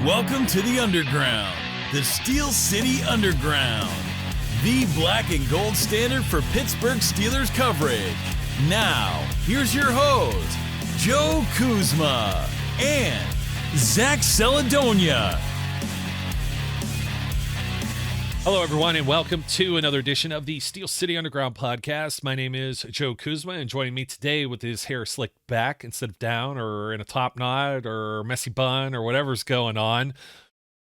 Welcome to the Underground, the Steel City Underground, the black and gold standard for Pittsburgh Steelers coverage. Now, here's your host, Joe Kuzma and Zach Celadonia. Hello, everyone, and welcome to another edition of the Steel City Underground podcast. My name is Joe Kuzma, and joining me today with his hair slicked back instead of down or in a top knot or messy bun or whatever's going on.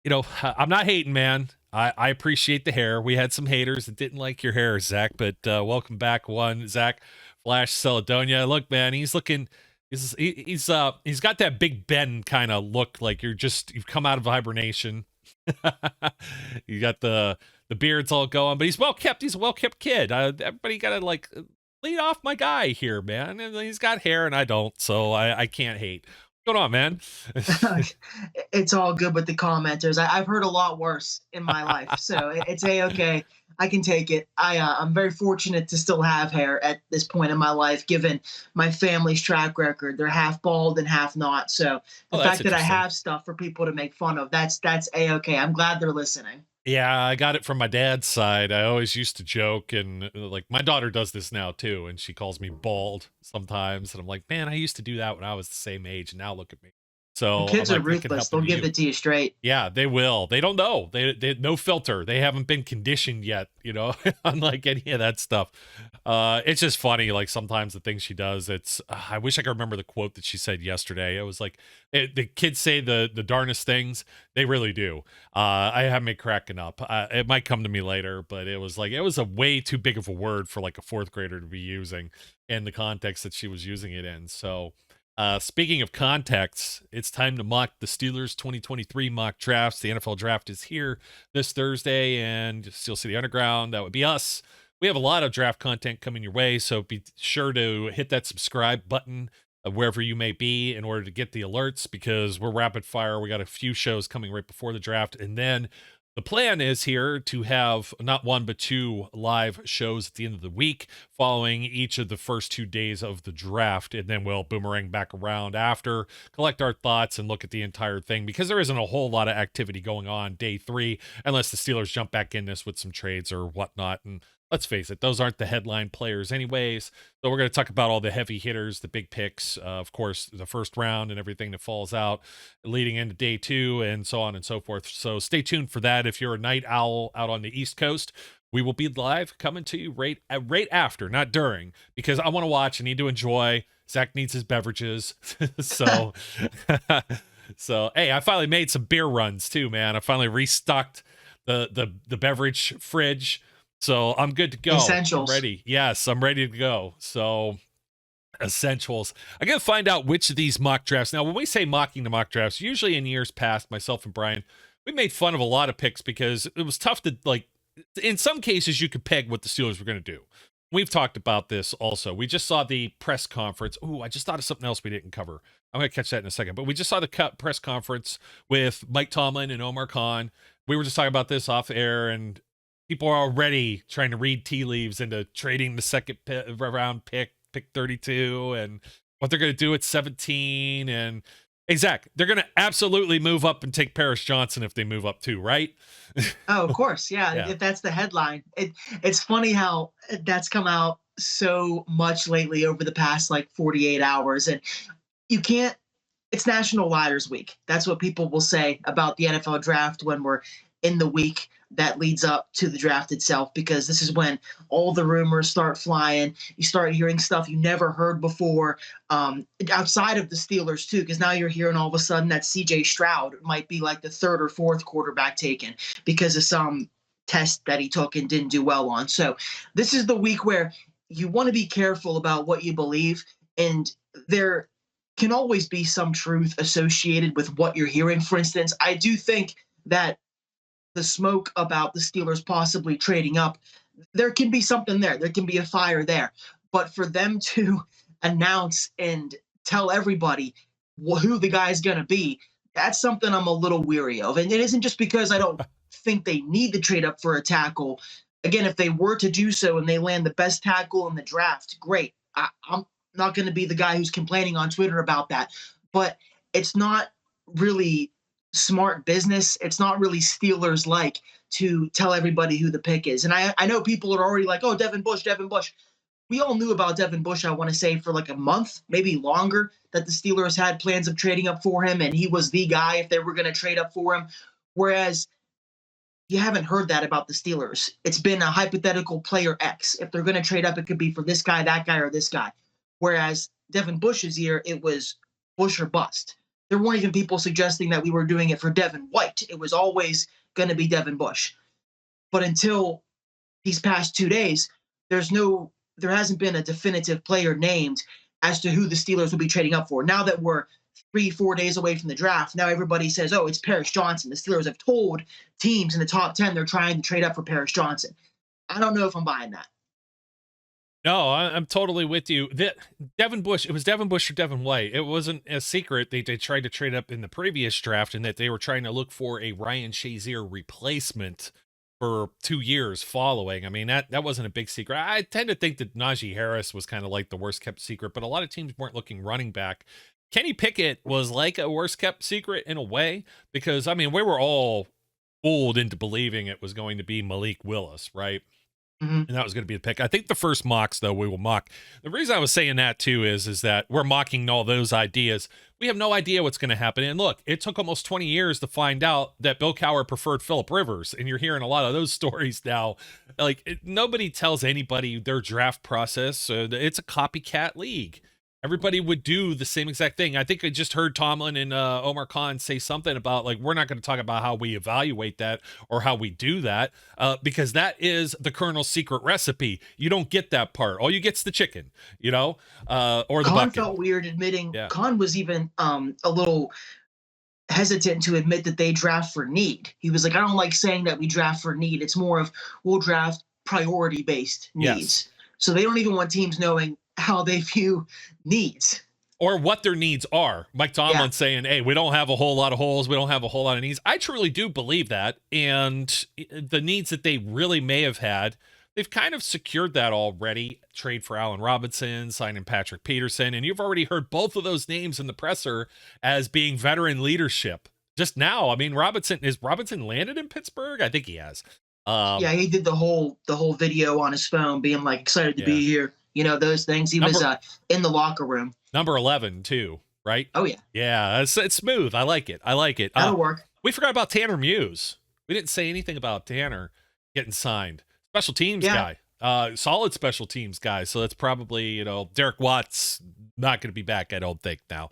You know, I'm not hating, man. I appreciate the hair. We had some haters that didn't like your hair, Zach, but welcome back, Zach Flash Celadonia. Look, man, he's looking... He's got that Big Ben kind of look, like you've come out of hibernation. You got the beard's all going, but he's well kept. He's a well kept kid. Everybody got to lead off my guy here, man. And he's got hair and I don't, so I can't hate. What's going on, man? It's all good with the commenters. I've heard a lot worse in my life, so it's okay. I can take it. I'm very fortunate to still have hair at this point in my life, given my family's track record. They're half bald and half not. So the fact that I have stuff for people to make fun of, that's okay. I'm glad they're listening. Yeah, I got it from my dad's side. I always used to joke, and my daughter does this now too, and she calls me bald sometimes, and I'm like, man, I used to do that when I was the same age, and now look at me. So kids are ruthless. They'll give it to you straight. Yeah, they will. They don't know. They no filter. They haven't been conditioned yet, unlike any of that stuff. It's just funny. Like sometimes the things she does, I wish I could remember the quote that she said yesterday. It was like, the kids say the darnest things. They really do. I have me cracking up. It might come to me later, but it was a way too big of a word for like a fourth grader to be using in the context that she was using it in. So, speaking of contexts, it's time to mock the Steelers 2023 mock drafts. The NFL draft is here this Thursday, and Steel City Underground, that would be us. We have a lot of draft content coming your way, so be sure to hit that subscribe button wherever you may be in order to get the alerts, because we're rapid fire. We got a few shows coming right before the draft, and then the plan is here to have not one, but two live shows at the end of the week following each of the first 2 days of the draft. And then we'll boomerang back around after, collect our thoughts, and look at the entire thing, because there isn't a whole lot of activity going on day 3, unless the Steelers jump back in this with some trades or whatnot. And let's face it, those aren't the headline players anyways. So we're going to talk about all the heavy hitters, the big picks, of course, the first round and everything that falls out leading into day 2 and so on and so forth. So stay tuned for that. If you're a night owl out on the East Coast, we will be live coming to you right after, not during, because I want to watch. I need to enjoy. Zach needs his beverages. So, hey, I finally made some beer runs too, man. I finally restocked the beverage fridge. So I'm good to go. Essentials. I'm ready. Yes, I'm ready to go. So essentials. I got to find out which of these mock drafts. Now, when we say mocking the mock drafts, usually in years past, myself and Brian, we made fun of a lot of picks because it was tough to, in some cases, you could peg what the Steelers were going to do. We've talked about this also. We just saw the press conference. Oh, I just thought of something else we didn't cover. I'm going to catch that in a second. But we just saw the press conference with Mike Tomlin and Omar Khan. We were just talking about this off air, and people are already trying to read tea leaves into trading the second round pick 32, and what they're going to do at 17. And hey, Zach, they're going to absolutely move up and take Paris Johnson if they move up too, right? Oh, of course. Yeah. Yeah. If that's the headline, it's funny how that's come out so much lately over the past 48 hours. And it's National Liars Week. That's what people will say about the NFL draft when we're in the week that leads up to the draft itself, because this is when all the rumors start flying. You start hearing stuff you never heard before, outside of the Steelers too, because now you're hearing all of a sudden that CJ Stroud might be like the third or fourth quarterback taken because of some test that he took and didn't do well on. So this is the week where you want to be careful about what you believe, and there can always be some truth associated with what you're hearing. For instance, I do think that the smoke about the Steelers possibly trading up, there can be something there. There can be a fire there. But for them to announce and tell everybody who the guy's going to be, that's something I'm a little weary of. And it isn't just because I don't think they need to trade up for a tackle. Again, if they were to do so and they land the best tackle in the draft, great. I'm not going to be the guy who's complaining on Twitter about that. But it's not really smart business. It's not really Steelers like to tell everybody who the pick is. And I know people are already like, oh, Devin Bush, Devin Bush. We all knew about Devin Bush, I want to say, for like a month, maybe longer, that the Steelers had plans of trading up for him, and he was the guy if they were going to trade up for him. Whereas you haven't heard that about the Steelers. It's been a hypothetical player X. If they're going to trade up, it could be for this guy, that guy, or this guy. Whereas Devin Bush's year, it was Bush or bust. There weren't even people suggesting that we were doing it for Devin White. It was always going to be Devin Bush. But until these past 2 days, there hasn't been a definitive player named as to who the Steelers will be trading up for. Now that we're 3-4 days away from the draft, now everybody says, oh, it's Paris Johnson. The Steelers have told teams in the top 10 they're trying to trade up for Paris Johnson. I don't know if I'm buying that. No, I'm totally with you. Devin Bush, it was Devin Bush or Devin White. It wasn't a secret. They tried to trade up in the previous draft and that they were trying to look for a Ryan Shazier replacement for 2 years following. I mean, that wasn't a big secret. I tend to think that Najee Harris was kind of like the worst kept secret, but a lot of teams weren't looking running back. Kenny Pickett was like a worst kept secret in a way because, I mean, we were all fooled into believing it was going to be Malik Willis, right? Mm-hmm. And that was going to be the pick. I think the first mocks, though, we will mock. The reason I was saying that, too, is that we're mocking all those ideas. We have no idea what's going to happen. And look, it took almost 20 years to find out that Bill Cowher preferred Phillip Rivers. And you're hearing a lot of those stories now. Like, nobody tells anybody their draft process. It's a copycat league. Everybody would do the same exact thing. I think I just heard Tomlin and Omar Khan say something about, like, we're not going to talk about how we evaluate that or how we do that because that is the Colonel's secret recipe. You don't get that part. All you get's the chicken, or the Khan bucket. felt weird admitting. Yeah. Khan was even a little hesitant to admit that they draft for need. He was like, I don't like saying that we draft for need. It's more of we'll draft priority-based needs. Yes. So they don't even want teams knowing how they view needs or what their needs are. Mike Tomlin saying, hey, we don't have a whole lot of holes. We don't have a whole lot of needs. I truly do believe that. And the needs that they really may have had, they've kind of secured that already. Trade for Allen Robinson, signing Patrick Peterson. And you've already heard both of those names in the presser as being veteran leadership. Just now, I mean, Robinson landed in Pittsburgh? I think he has. Yeah, he did the whole video on his phone being like excited to be here. Those things. He was in the locker room. Number 11 too, right? Oh yeah. Yeah, it's smooth. I like it. That'll work. We forgot about Tanner Muse. We didn't say anything about Tanner getting signed. Special teams guy. Solid special teams guy. So that's probably, Derek Watt's not going to be back, I don't think now.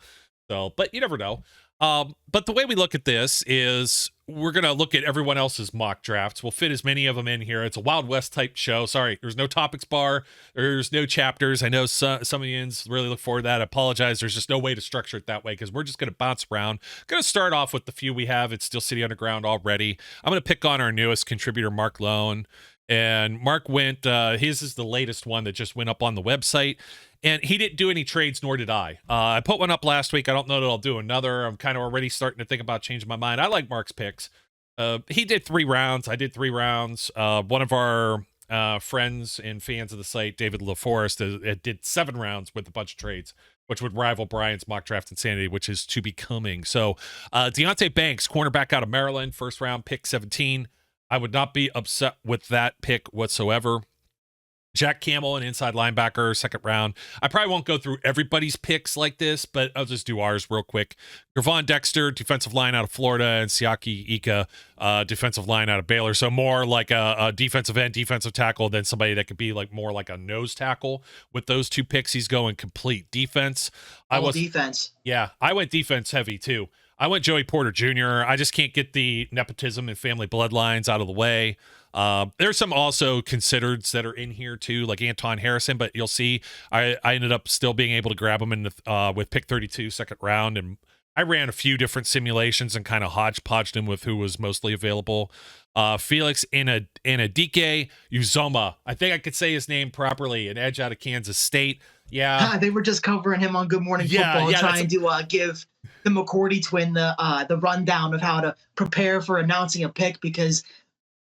So, but you never know. But the way we look at this is we're going to look at everyone else's mock drafts. We'll fit as many of them in here. It's a Wild West type show. Sorry, there's no topics bar. There's no chapters. I know some of you really look forward to that. I apologize. There's just no way to structure it that way because we're just going to bounce around. Going to start off with the few we have at Steel City Underground already. I'm going to pick on our newest contributor, Mark Lone. And Mark went, his is the latest one that just went up on the website. And he didn't do any trades, nor did I. I put one up last week. I don't know that I'll do another. I'm kind of already starting to think about changing my mind. I like Mark's picks. He did 3 rounds. I did 3 rounds. One of our friends and fans of the site, David LaForest, did 7 rounds with a bunch of trades, which would rival Brian's mock draft insanity, which is to be coming. So Deonte Banks, cornerback out of Maryland, first round pick 17. I would not be upset with that pick whatsoever. Jack Campbell, an inside linebacker, second round. I probably won't go through everybody's picks like this, but I'll just do ours real quick. Gervon Dexter, defensive line out of Florida, and Siaki Ika, defensive line out of Baylor. So more like a defensive end, defensive tackle than somebody that could be like more like a nose tackle. With those 2 picks, he's going complete defense. Defense. Yeah, I went defense heavy too. I went Joey Porter Jr. I just can't get the nepotism and family bloodlines out of the way. There's some also considereds that are in here too, like Anton Harrison, but you'll see I ended up still being able to grab him in with pick 32, second round, and I ran a few different simulations and kind of hodgepodged him with who was mostly available. Felix Anadike Uzoma. I think I could say his name properly, an edge out of Kansas State. Yeah. They were just covering him on Good Morning Football, trying to give the McCourty twin the rundown of how to prepare for announcing a pick because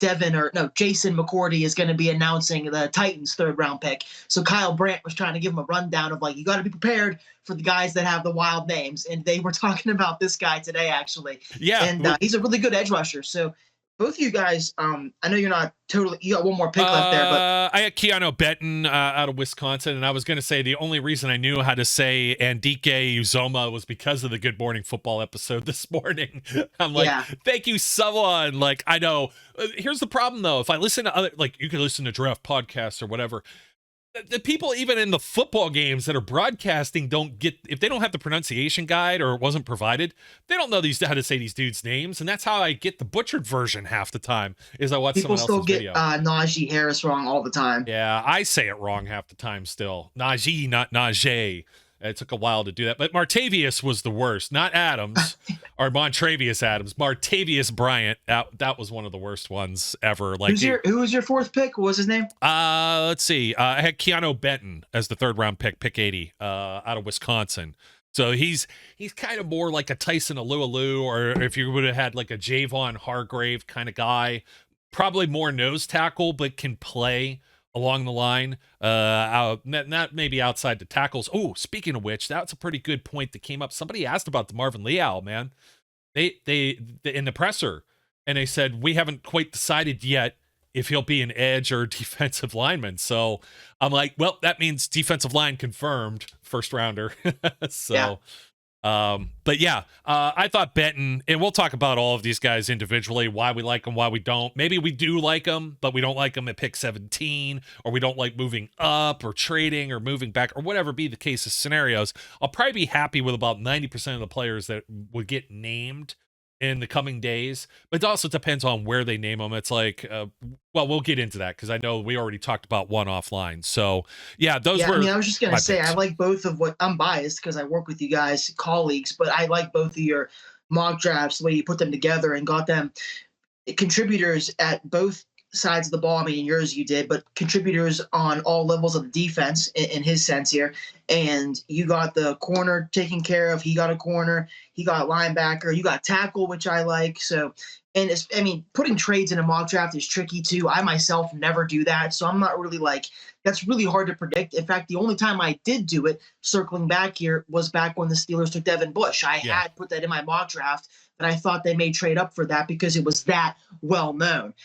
Jason McCourty is going to be announcing the Titans' third-round pick. So Kyle Brandt was trying to give him a rundown of like, you got to be prepared for the guys that have the wild names, and they were talking about this guy today actually. Yeah, and he's a really good edge rusher. So both of you guys, I know you're not totally. You got one more pick left there, but I had Keanu Benton out of Wisconsin, and I was going to say the only reason I knew how to say Andike Uzoma was because of the Good Morning Football episode this morning. I'm like, yeah, thank you, someone. Like, I know. Here's the problem, though. If I listen to other, like, you can listen to draft podcasts or whatever. The people even in the football games that are broadcasting don't get, if they don't have the pronunciation guide or it wasn't provided, they don't know how to say these dudes' names, and that's how I get the butchered version half the time. Is I watch people someone else's still video. get Najee Harris wrong all the time. Yeah, I say it wrong half the time still. Najee, not Najee. It took a while to do that, but Martavius was the worst. Not Adams or Montravius Adams. Martavius Bryant. That was one of the worst ones ever. Like, who was your fourth pick? What was his name? Let's see. I had Keanu Benton as the third round pick 80, out of Wisconsin. So he's kind of more like a Tyson Alualu, or if you would have had like a Javon Hargrave kind of guy, probably more nose tackle, but can play along the line, not maybe outside the tackles. Oh, speaking of which, that's a pretty good point that came up. Somebody asked about the Marvin Leal, man. They in the presser, and they said we haven't quite decided yet if he'll be an edge or defensive lineman. So I'm like, well, that means defensive line confirmed, first rounder. So. Yeah. But yeah, I thought Benton, and we'll talk about all of these guys individually, why we like them, why we don't. Maybe we do like them, but we don't like them at pick 17, or we don't like moving up or trading or moving back or whatever be the case of scenarios. I'll probably be happy with about 90% of the players that would get named in the coming days, but it also depends on where they name them. It's like, well, we'll get into that because I know we already talked about one offline. So yeah, those were. I mean, I was just gonna say picks. I like both of what I'm biased because I work with you guys, colleagues, but I like both of your mock drafts, the way you put them together and got them contributors at both sides of the ball. I mean, in yours you did, but contributors on all levels of the defense in his sense here. And you got the corner taken care of. He got a corner. He got linebacker. You got tackle, which I like. So, and it's, I mean, putting trades in a mock draft is tricky too. I myself never do that. So I'm not really like, that's really hard to predict. In fact, the only time I did do it, circling back here, was back when the Steelers took Devin Bush. I had put that in my mock draft, but I thought they may trade up for that because it was that well known.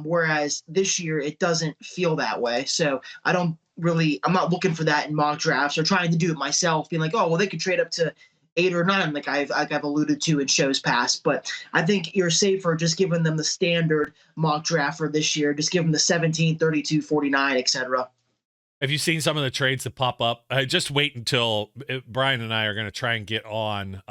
Whereas this year it doesn't feel that way. So I'm not looking for that in mock drafts or trying to do it myself, being like, oh, well, they could trade up to 8 or 9, like I've alluded to in shows past. But I think you're safer just giving them the standard mock draft for this year. Just give them the 17, 32, 49, etc. Have you seen some of the trades that pop up? Just wait until Brian and I are going to try and get on.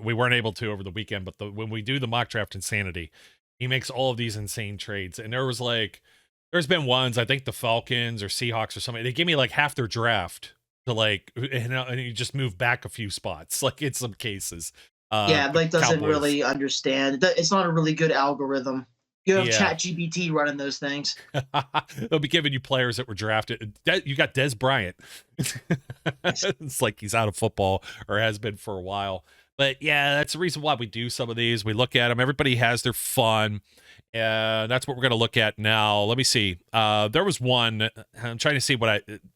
We weren't able to over the weekend, but when we do the mock draft insanity, he makes all of these insane trades. And there's been ones, I think the Falcons or Seahawks or something, they give me like half their draft to like, and you just move back a few spots, like in some cases. Blake doesn't really understand. It's not a really good algorithm. You have ChatGPT running those things. They'll be giving you players that were drafted. You got Des Bryant. It's like he's out of football or has been for a while. But yeah, that's the reason why we do some of these. We look at them. Everybody has their fun. That's what we're going to look at now. Let me see. There was one. I'm trying to see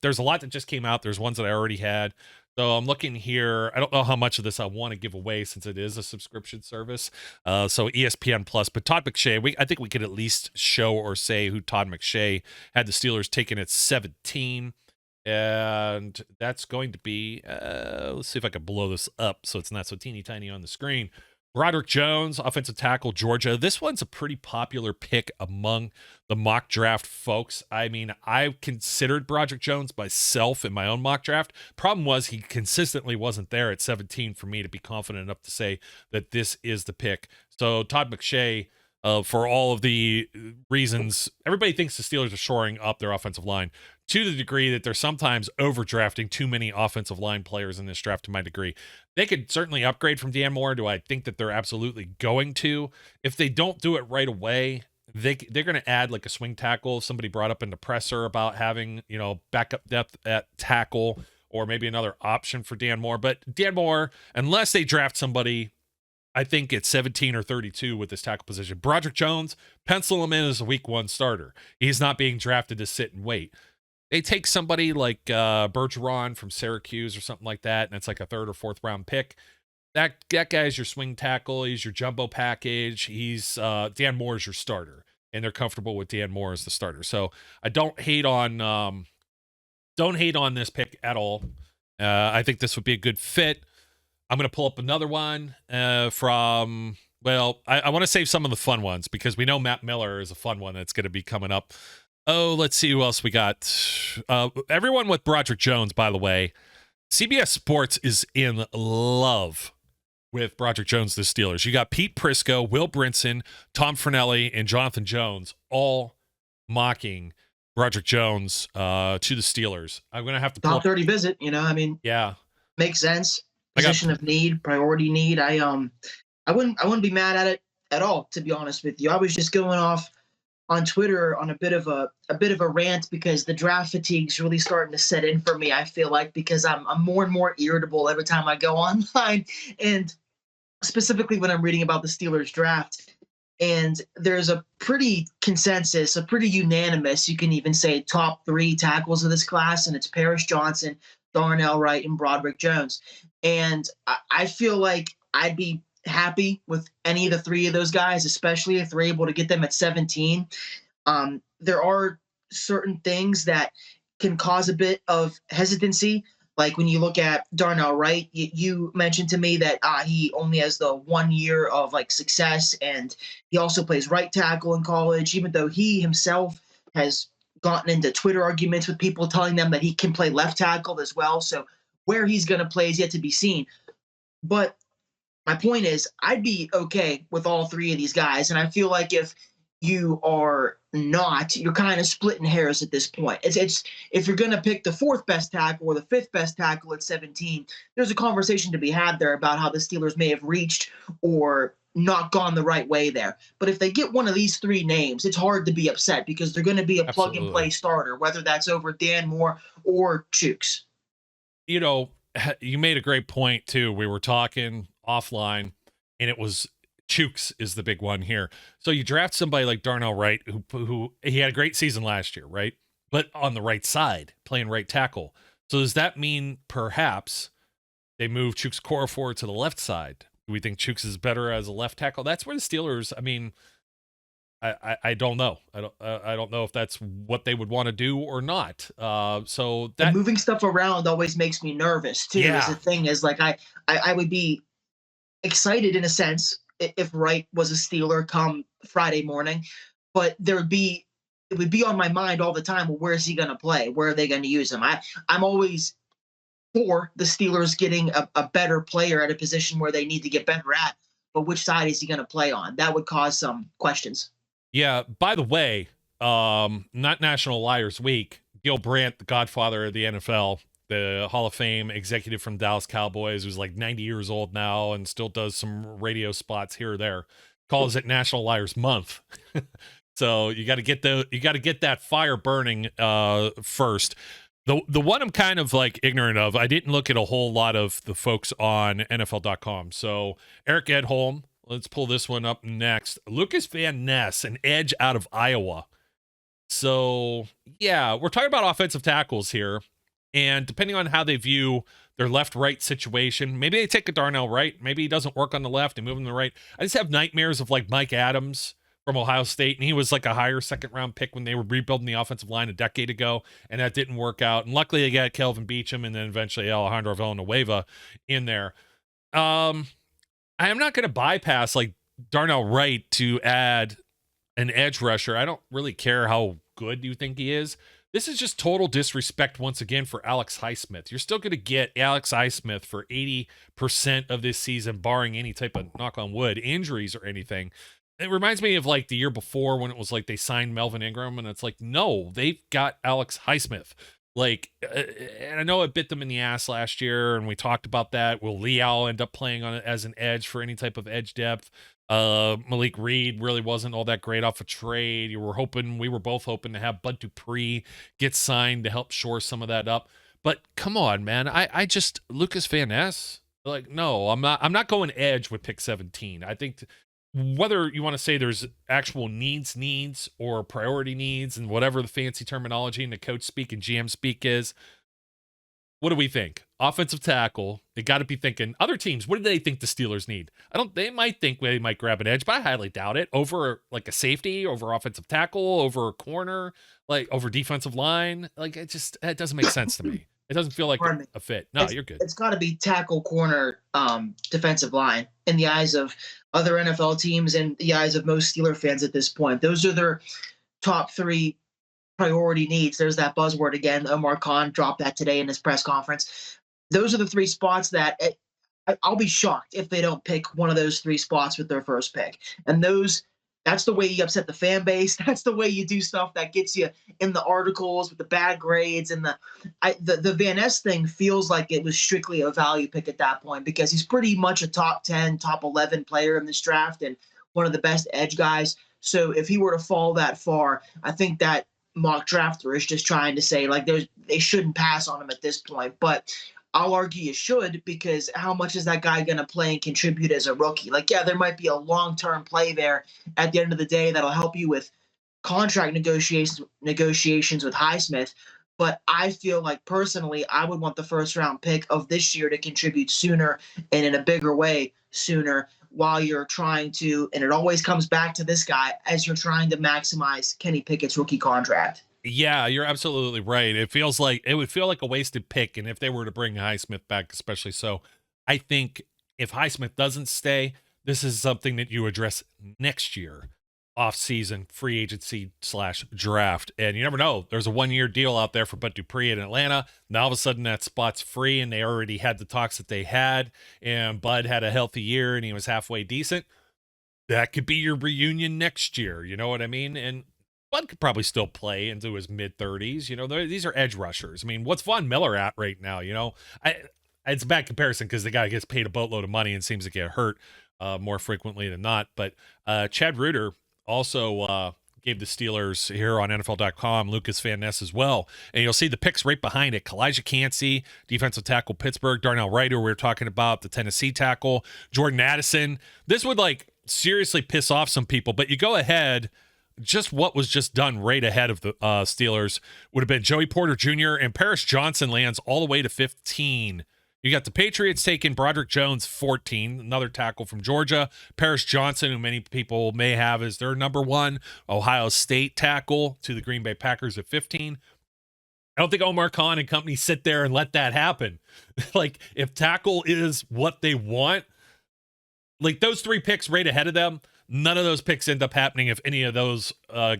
there's a lot that just came out. There's ones that I already had. So I'm looking here. I don't know how much of this I want to give away since it is a subscription service. So ESPN Plus. But Todd McShay, I think we could at least show or say who Todd McShay had the Steelers taken at 17. And that's going to be, let's see if I can blow this up so it's not so teeny tiny on the screen. Broderick Jones, offensive tackle, Georgia. This one's a pretty popular pick among the mock draft folks. I mean, I considered Broderick Jones myself in my own mock draft. Problem was he consistently wasn't there at 17 for me to be confident enough to say that this is the pick. So Todd McShay, for all of the reasons, everybody thinks the Steelers are shoring up their offensive line to the degree that they're sometimes overdrafting too many offensive line players in this draft to my degree. They could certainly upgrade from Dan Moore. Do I think that they're absolutely going to? If they don't do it right away, they're going to add like a swing tackle. Somebody brought up in the presser about having, backup depth at tackle or maybe another option for Dan Moore. But Dan Moore, unless they draft somebody I think it's 17 or 32 with this tackle position. Broderick Jones, pencil him in as a week 1 starter. He's not being drafted to sit and wait. They take somebody like Bergeron from Syracuse or something like that, and it's like a 3rd or 4th round pick. That guy's your swing tackle. He's your jumbo package. He's Dan Moore's your starter, and they're comfortable with Dan Moore as the starter. So I don't hate on this pick at all. I think this would be a good fit. I'm going to pull up another one from. Well, I want to save some of the fun ones because we know Matt Miller is a fun one that's going to be coming up. Oh, let's see who else we got. Everyone with Broderick Jones, by the way. CBS Sports is in love with Broderick Jones, the Steelers. You got Pete Prisco, Will Brinson, Tom Fernelli, and Jonathan Jones all mocking Broderick Jones to the Steelers. I'm going to have to top 30 visit, yeah. Makes sense. Position of need, priority need. I wouldn't be mad at it at all, to be honest with you. I was just going off on Twitter on a bit of a rant because the draft fatigue's really starting to set in for me. I feel like because I'm more and more irritable every time I go online, and specifically when I'm reading about the Steelers draft. And there's a pretty consensus, a pretty unanimous, you can even say, top 3 tackles of this class, and it's Paris Johnson, Darnell Wright, and Broderick Jones. And I feel like I'd be happy with any of the 3 of those guys, especially if they're able to get them at 17. There are certain things that can cause a bit of hesitancy. Like when you look at Darnell Wright, you mentioned to me that he only has the 1 year of like success, and he also plays right tackle in college, even though he himself has gotten into Twitter arguments with people telling them that he can play left tackle as well. So where he's going to play is yet to be seen. But my point is, I'd be okay with all 3 of these guys. And I feel like if you are not, you're kind of splitting hairs at this point. It's if you're going to pick the 4th best tackle or the 5th best tackle at 17, there's a conversation to be had there about how the Steelers may have reached or not gone the right way there. But if they get one of these 3 names, it's hard to be upset because they're going to be a plug and play starter, whether that's over Dan Moore or Chooks. You made a great point too. We were talking offline, and it was Chooks is the big one here. So you draft somebody like Darnell Wright, who he had a great season last year, right? But on the right side, playing right tackle. So does that mean perhaps they move Chooks Okorafor to the left side? Do we think Chooks is better as a left tackle? That's where the Steelers. I mean, I don't know. I don't know if that's what they would want to do or not. So that and moving stuff around always makes me nervous too. Yeah. Is the thing is like I would be excited in a sense if Wright was a Steeler come Friday morning, but it would be on my mind all the time. Well, where is he going to play? Where are they going to use him? I'm always for the Steelers getting a better player at a position where they need to get better at, but which side is he going to play on? That would cause some questions. Yeah. By the way, not National Liars Week. Gil Brandt, the godfather of the NFL, the Hall of Fame executive from Dallas Cowboys, who's like 90 years old now and still does some radio spots here or there, calls it National Liars Month. So you got to get that fire burning first. The one I'm kind of like ignorant of, I didn't look at a whole lot of the folks on NFL.com. So Eric Edholm, let's pull this one up next. Lucas Van Ness, an edge out of Iowa. So yeah, we're talking about offensive tackles here. And depending on how they view their left-right situation, maybe they take a Darnell Wright. Maybe he doesn't work on the left and move him to the right. I just have nightmares of like Mike Adams from Ohio State, and he was like a higher second-round pick when they were rebuilding the offensive line a decade ago, and that didn't work out. And luckily they got Kelvin Beachum and then eventually Alejandro Villanueva in there. I am not going to bypass like Darnell Wright to add an edge rusher. I don't really care how good you think he is. This is just total disrespect once again for Alex Highsmith. You're still going to get Alex Highsmith for 80% of this season, barring any type of, knock on wood, injuries or anything. It reminds me of like the year before when it was like they signed Melvin Ingram, and it's like, no, they've got Alex Highsmith. Like, and I know it bit them in the ass last year, and we talked about that. Will Leal end up playing on it as an edge for any type of edge depth? Malik Reed really wasn't all that great off a trade. We were both hoping to have Bud Dupree get signed to help shore some of that up. But come on, man. I just, Lucas Van Ness, Like, no, I'm not going edge with pick 17. I think whether you want to say there's actual needs or priority needs and whatever the fancy terminology and the coach speak and GM speak is, what do we think? Offensive tackle. They got to be thinking other teams. What do they think the Steelers need? They might think they might grab an edge, but I highly doubt it. Over like a safety, over offensive tackle, over a corner, like over defensive line. Like it doesn't make sense to me. It doesn't feel like a fit. No, you're good. It's got to be tackle, corner, defensive line in the eyes of other NFL teams and the eyes of most Steeler fans at this point. Those are their top three priority needs. There's that buzzword again. Omar Khan dropped that today in his press conference. Those are the three spots that I'll be shocked if they don't pick one of those three spots with their first pick. And that's the way you upset the fan base. That's the way you do stuff that gets you in the articles with the bad grades. And the Van Ness thing feels like it was strictly a value pick at that point because he's pretty much a top 10, top 11 player in this draft and one of the best edge guys. So if he were to fall that far, I think that mock drafter is just trying to say like they shouldn't pass on him at this point. But I'll argue you should, because how much is that guy going to play and contribute as a rookie? Like, yeah, there might be a long-term play there at the end of the day that'll help you with contract negotiations with Highsmith. But I feel like personally, I would want the first round pick of this year to contribute sooner and in a bigger way sooner while you're trying to, and it always comes back to this guy, as you're trying to maximize Kenny Pickett's rookie contract. Yeah, you're absolutely right. It would feel like a wasted pick. And if they were to bring Highsmith back, especially so, I think if Highsmith doesn't stay, this is something that you address next year, off-season free agency / draft. And you never know. There's a 1-year deal out there for Bud Dupree in Atlanta. Now all of a sudden that spot's free and they already had the talks that they had. And Bud had a healthy year and he was halfway decent. That could be your reunion next year. You know what I mean? And Bud could probably still play into his mid-30s. You know, these are edge rushers. I mean, what's Von Miller at right now? You know, it's a bad comparison because the guy gets paid a boatload of money and seems to get hurt more frequently than not. But Chad Reuter also gave the Steelers here on NFL.com, Lucas Van Ness as well. And you'll see the picks right behind it. Kalijah Cansey, defensive tackle, Pittsburgh. Darnell Wright, who we were talking about, the Tennessee tackle. Jordan Addison. This would seriously piss off some people, but you go ahead. Just what was just done right ahead of the Steelers would have been Joey Porter Jr. and Paris Johnson lands all the way to 15. You got the Patriots taking Broderick Jones 14, another tackle from Georgia. Paris Johnson, who many people may have as their number one Ohio State tackle, to the Green Bay Packers at 15. I don't think Omar Khan and company sit there and let that happen. If tackle is what they want, those three picks right ahead of them, none of those picks end up happening if any of those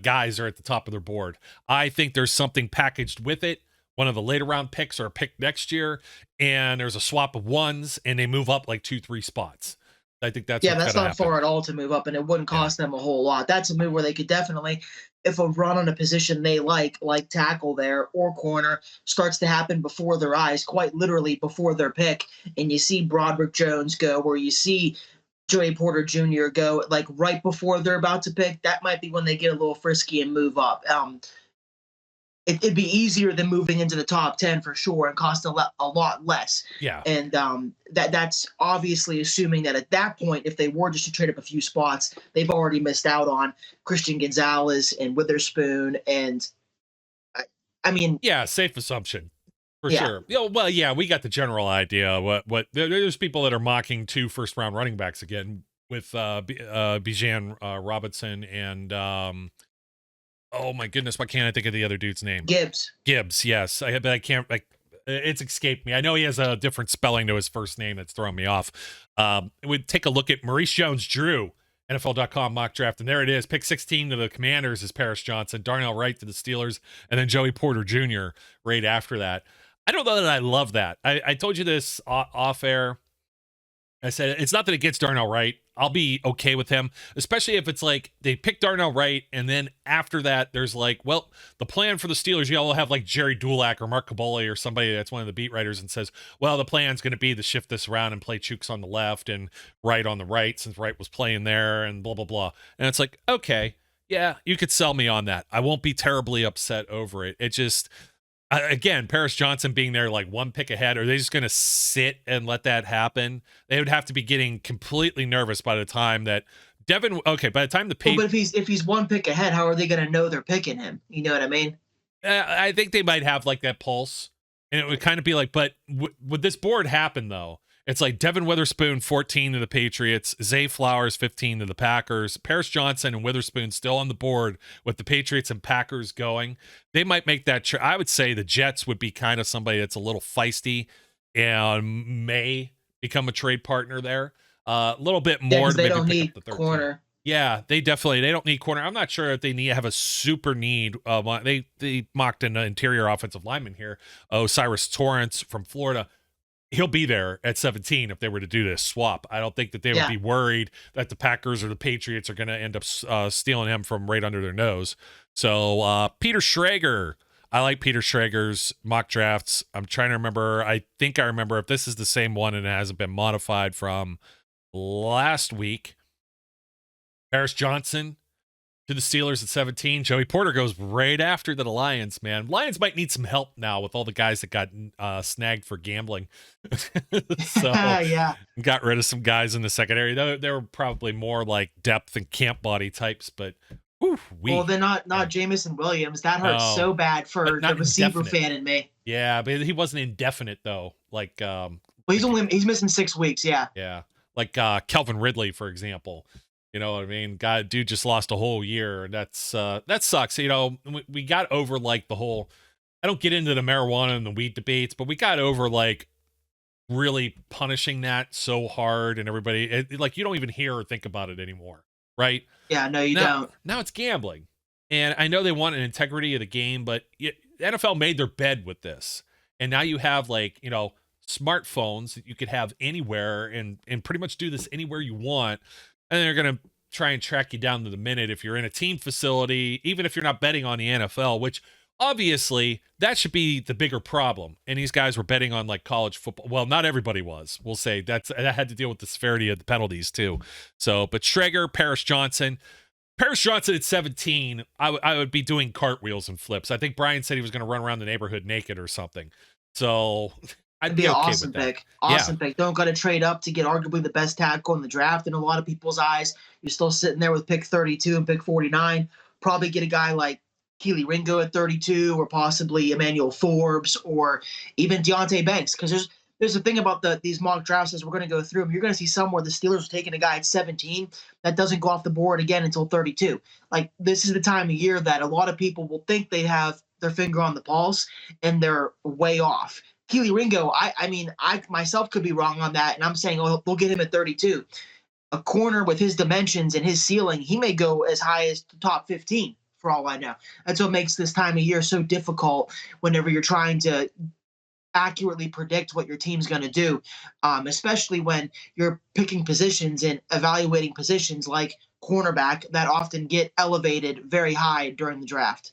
guys are at the top of their board. I think there's something packaged with it. One of the later round picks or a pick next year, and there's a swap of ones, and they move up 2-3 spots. I think that's that's not far at all to move up, and it wouldn't cost them a whole lot. That's a move where they could definitely, if a run on a position they like tackle there or corner, starts to happen before their eyes, quite literally before their pick, and you see Broderick Jones go, or you see Joey Porter Jr. go right before they're about to pick, that might be when they get a little frisky and move up. It'd be easier than moving into the top 10 for sure and cost a lot less. Yeah. And that's obviously assuming that at that point, if they were just to trade up a few spots, they've already missed out on Christian Gonzalez and Witherspoon. And I mean, yeah, safe assumption. For sure. Well, yeah, we got the general idea. What there's people that are mocking 2 first-round running backs again with Bijan Robinson and oh my goodness, why can't I think of the other dude's name? Gibbs, yes. But I can't. It's escaped me. I know he has a different spelling to his first name that's throwing me off. We'd take a look at Maurice Jones-Drew, NFL.com mock draft, and there it is. Pick 16 to the Commanders is Paris Johnson, Darnell Wright to the Steelers, and then Joey Porter Jr. right after that. I don't know that I love that. I told you this off air. I said, it's not that it gets Darnell Wright. I'll be okay with him, especially if it's they pick Darnell Wright, and then after that, there's the plan for the Steelers, you'll have Jerry Dulac or Mark Caboli or somebody that's one of the beat writers and says, well, the plan's going to be to shift this around and play Chooks on the left and Wright on the right since Wright was playing there and blah, blah, blah. And it's okay, yeah, you could sell me on that. I won't be terribly upset over it. It just... Again, Paris Johnson being there like one pick ahead, are they just going to sit and let that happen? They would have to be getting completely nervous by the time that by the time the Well, but if he's one pick ahead, how are they going to know they're picking him? You know what I mean? I think they might have like that pulse, and it would kind of be like, but would this board happen though? It's like Devin Witherspoon 14 to the Patriots, Zay Flowers 15 to the Packers, Paris Johnson and Witherspoon still on the board with the Patriots and Packers going. They might make that. I would say the Jets would be kind of somebody that's a little feisty and may become a trade partner there. A little bit more. They don't need corner. Yeah, they don't need corner. I'm not sure if they have a super need. They mocked an interior offensive lineman here. Cyrus Torrance from Florida. He'll be there at 17 if they were to do this swap. I don't think that they would be worried that the Packers or the Patriots are going to end up stealing him from right under their nose. So Peter Schrager. I like Peter Schrager's mock drafts. I'm trying to remember. I think I remember if this is the same one and it hasn't been modified from last week. Paris Johnson to the Steelers at 17. Joey Porter goes right after the Lions, man. Lions might need some help now with all the guys that got snagged for gambling. So got rid of some guys in the secondary. They were probably more like depth and camp body types, but well, they're not Jamison Williams. That hurts so bad for the receiver fan in me. Yeah, but he wasn't indefinite though. Like well, he's missing 6 weeks, yeah. Yeah. Like Kelvin Ridley, for example. You know what I mean? Dude just lost a whole year. That sucks. You know, we got over like the whole, I don't get into the marijuana and the weed debates, but we got over like really punishing that so hard and everybody, like you don't even hear or think about it anymore. Right? Yeah, no, you don't. Now it's gambling. And I know they want an integrity of the game, but the NFL made their bed with this. And now you have like, you know, smartphones that you could have anywhere and pretty much do this anywhere you want. And they're going to try and track you down to the minute if you're in a team facility, even if you're not betting on the NFL, which obviously that should be the bigger problem. And these guys were betting on like college football. Well, not everybody was. We'll say that had to deal with the severity of the penalties too. So, but Schrager, Paris Johnson at 17, I would be doing cartwheels and flips. I think Brian said he was going to run around the neighborhood naked or something. So I'd be an okay awesome with that. pick. Awesome pick. Don't got to trade up to get arguably the best tackle in the draft. In a lot of people's eyes, you're still sitting there with pick 32 and pick 49. Probably get a guy like Keely Ringo at 32, or possibly Emmanuel Forbes, or even Deontay Banks. Because there's a thing about these mock drafts as we're going to go through them. You're going to see some where the Steelers are taking a guy at 17 that doesn't go off the board again until 32. Like, this is the time of year that a lot of people will think they have their finger on the pulse, and they're way off. Keely Ringo, I mean, I myself could be wrong on that, and I'm saying, oh, they'll get him at 32. A corner with his dimensions and his ceiling, he may go as high as the top 15 for all I know. That's what makes this time of year so difficult whenever you're trying to accurately predict what your team's going to do, especially when you're picking positions and evaluating positions like cornerback that often get elevated very high during the draft.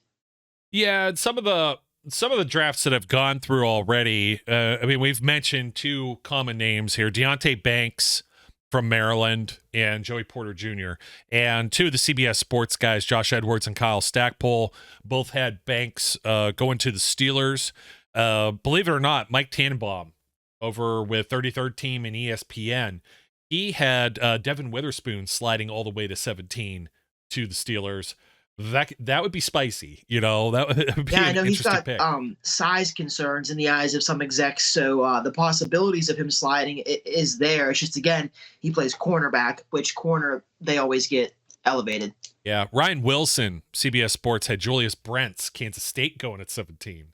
Yeah, some of the drafts that have gone through already, I mean, we've mentioned two common names here, Deontay Banks from Maryland and Joey Porter Jr. And two of the CBS Sports guys, Josh Edwards and Kyle Stackpole, both had Banks going to the Steelers. Believe it or not, Mike Tannenbaum over with 33rd Team and ESPN, he had Devin Witherspoon sliding all the way to 17 to the Steelers. That would be spicy, you know. That would be I know he's got pick. Size concerns in the eyes of some execs, so the possibilities of him sliding is there. It's just, again, he plays cornerback, which corner they always get elevated. Yeah, Ryan Wilson, CBS Sports, had Julius Brents, Kansas State, going at 17.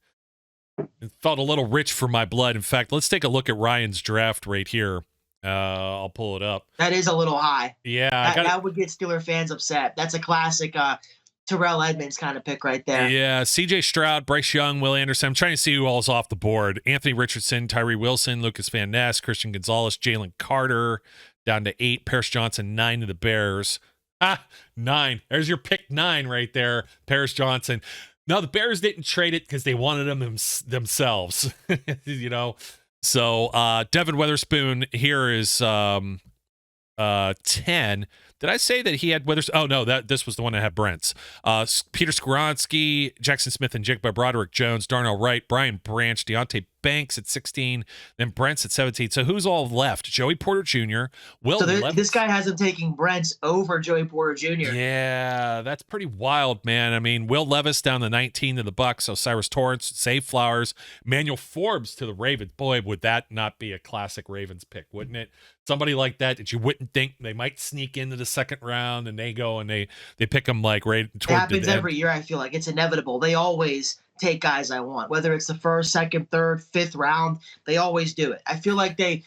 It felt a little rich for my blood. In fact, let's take a look at Ryan's draft right here. I'll pull it up. That is a little high. Yeah, that would get Steeler fans upset. That's a classic Terrell Edmonds kind of pick right there. Yeah, C.J. Stroud, Bryce Young, Will Anderson. I'm trying to see who all's off the board. Anthony Richardson, Tyree Wilson, Lucas Van Ness, Christian Gonzalez, Jalen Carter, down to 8. Paris Johnson, 9 to the Bears. 9. There's your pick 9 right there, Paris Johnson. No, the Bears didn't trade it because they wanted him themselves, you know. So Devin Witherspoon here is 10. Did I say that he had Withers? Oh no, this was the one that had Brent's. Peter Skoronski, Jackson Smith and Jigba, Broderick Jones, Darnell Wright, Brian Branch, Deontay Banks at 16, then Brent's at 17. So who's all left? Joey Porter Jr., Will So Levis. this guy has him taking Brent's over Joey Porter Jr. Yeah, that's pretty wild, man. I mean, Will Levis down to 19 to the Bucks, Osiris Torrance, Zay Flowers, Manuel Forbes to the Ravens. Boy, would that not be a classic Ravens pick, wouldn't it? Somebody like that you wouldn't think they might sneak into the second round, and they go and they pick them like right toward the end. It happens every year. I feel like it's inevitable. They always take guys I want, whether it's the first, second, third, fifth round. They always do it. I feel like they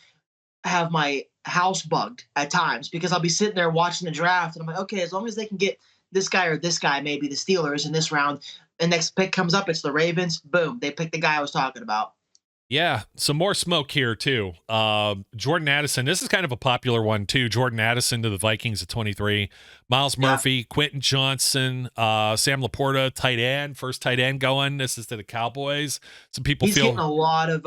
have my house bugged at times because I'll be sitting there watching the draft and I'm like, okay, as long as they can get this guy or this guy, maybe the Steelers in this round, the next pick comes up, it's the Ravens. Boom, they pick the guy I was talking about. Yeah, some more smoke here too. Jordan Addison, this is kind of a popular one too. Jordan Addison to the Vikings at 23. Miles Murphy, Quentin Johnson, Sam Laporta, tight end, first tight end going. This is to the Cowboys. Some people He's getting a lot of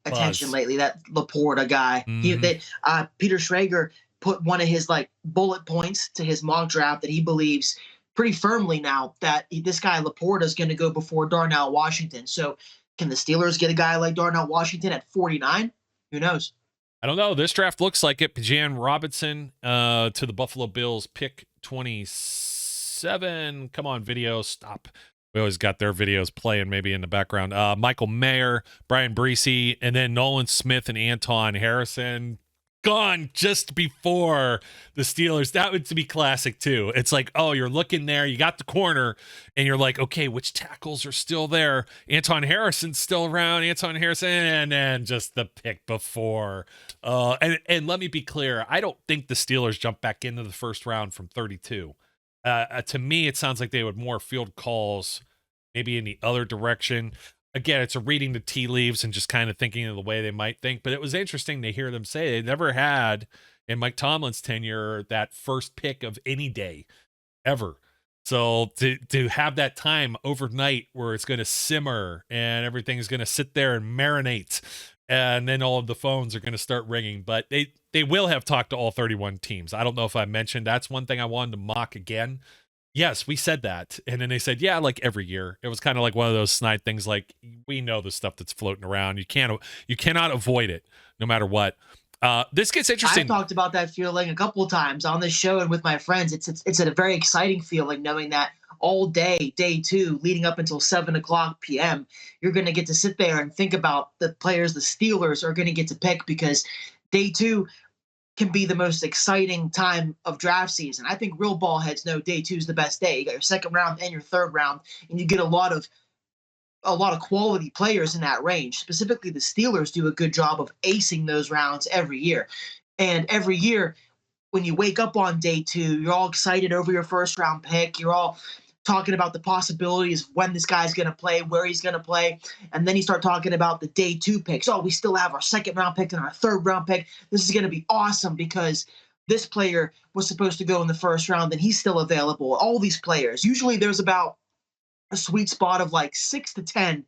attention lately. That Laporta guy. Mm-hmm. Peter Schrager put one of his like bullet points to his mock draft that he believes pretty firmly now that this guy Laporta is going to go before Darnell Washington. So can the Steelers get a guy like Darnell Washington at 49? Who knows? I don't know. This draft looks like it. Jan Robinson to the Buffalo Bills, pick 27. Come on, video, stop. We always got their videos playing maybe in the background. Michael Mayer, Brian Breesy, and then Nolan Smith and Anton Harrison. Gone just before the Steelers. That would be classic too. It's like, oh, you're looking there, you got the corner, and you're like, okay, which tackles are still there? Anton Harrison's still around. Anton Harrison, and then just the pick before. And let me be clear, I don't think the Steelers jump back into the first round from 32. To me, it sounds like they would more field calls, maybe in the other direction. Again, it's a reading the tea leaves and just kind of thinking of the way they might think. But it was interesting to hear them say they never had in Mike Tomlin's tenure that first pick of any day ever. So to have that time overnight where it's going to simmer and everything's going to sit there and marinate, and then all of the phones are going to start ringing. But they will have talked to all 31 teams. I don't know if I mentioned that's one thing I wanted to mock again. Yes, we said that. And then they said, yeah, like every year. It was kind of like one of those snide things like, we know the stuff that's floating around. You cannot avoid it no matter what. This gets interesting. I've talked about that feeling a couple of times on this show and with my friends. It's a very exciting feeling knowing that all day, day two, leading up until 7:00 p.m., you're going to get to sit there and think about the players the Steelers are going to get to pick because day two can be the most exciting time of draft season. I think real ball heads know day two is the best day. You got your second round and your third round, and you get a lot of quality players in that range. Specifically, the Steelers do a good job of acing those rounds every year. And every year, when you wake up on day two, you're all excited over your first round pick. You're all talking about the possibilities of when this guy's going to play, where he's going to play. And then you start talking about the day two picks. Oh, we still have our second round pick and our third round pick. This is going to be awesome because this player was supposed to go in the first round and he's still available. All these players. Usually there's about a sweet spot of like 6 to 10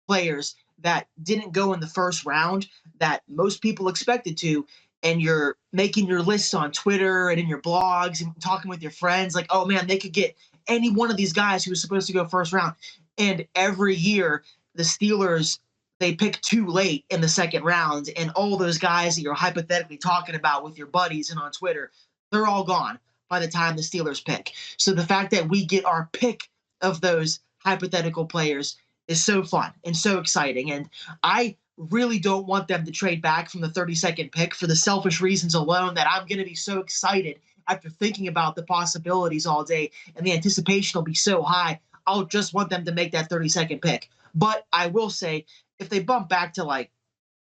players that didn't go in the first round that most people expected to. And you're making your lists on Twitter and in your blogs and talking with your friends like, oh man, they could get any one of these guys who was supposed to go first round. And every year the Steelers, they pick too late in the second round. And all those guys that you're hypothetically talking about with your buddies and on Twitter, they're all gone by the time the Steelers pick. So the fact that we get our pick of those hypothetical players is so fun and so exciting. And I really don't want them to trade back from the 32nd pick for the selfish reasons alone that I'm going to be so excited after thinking about the possibilities all day and the anticipation will be so high. I'll just want them to make that 32nd pick. But I will say if they bump back to like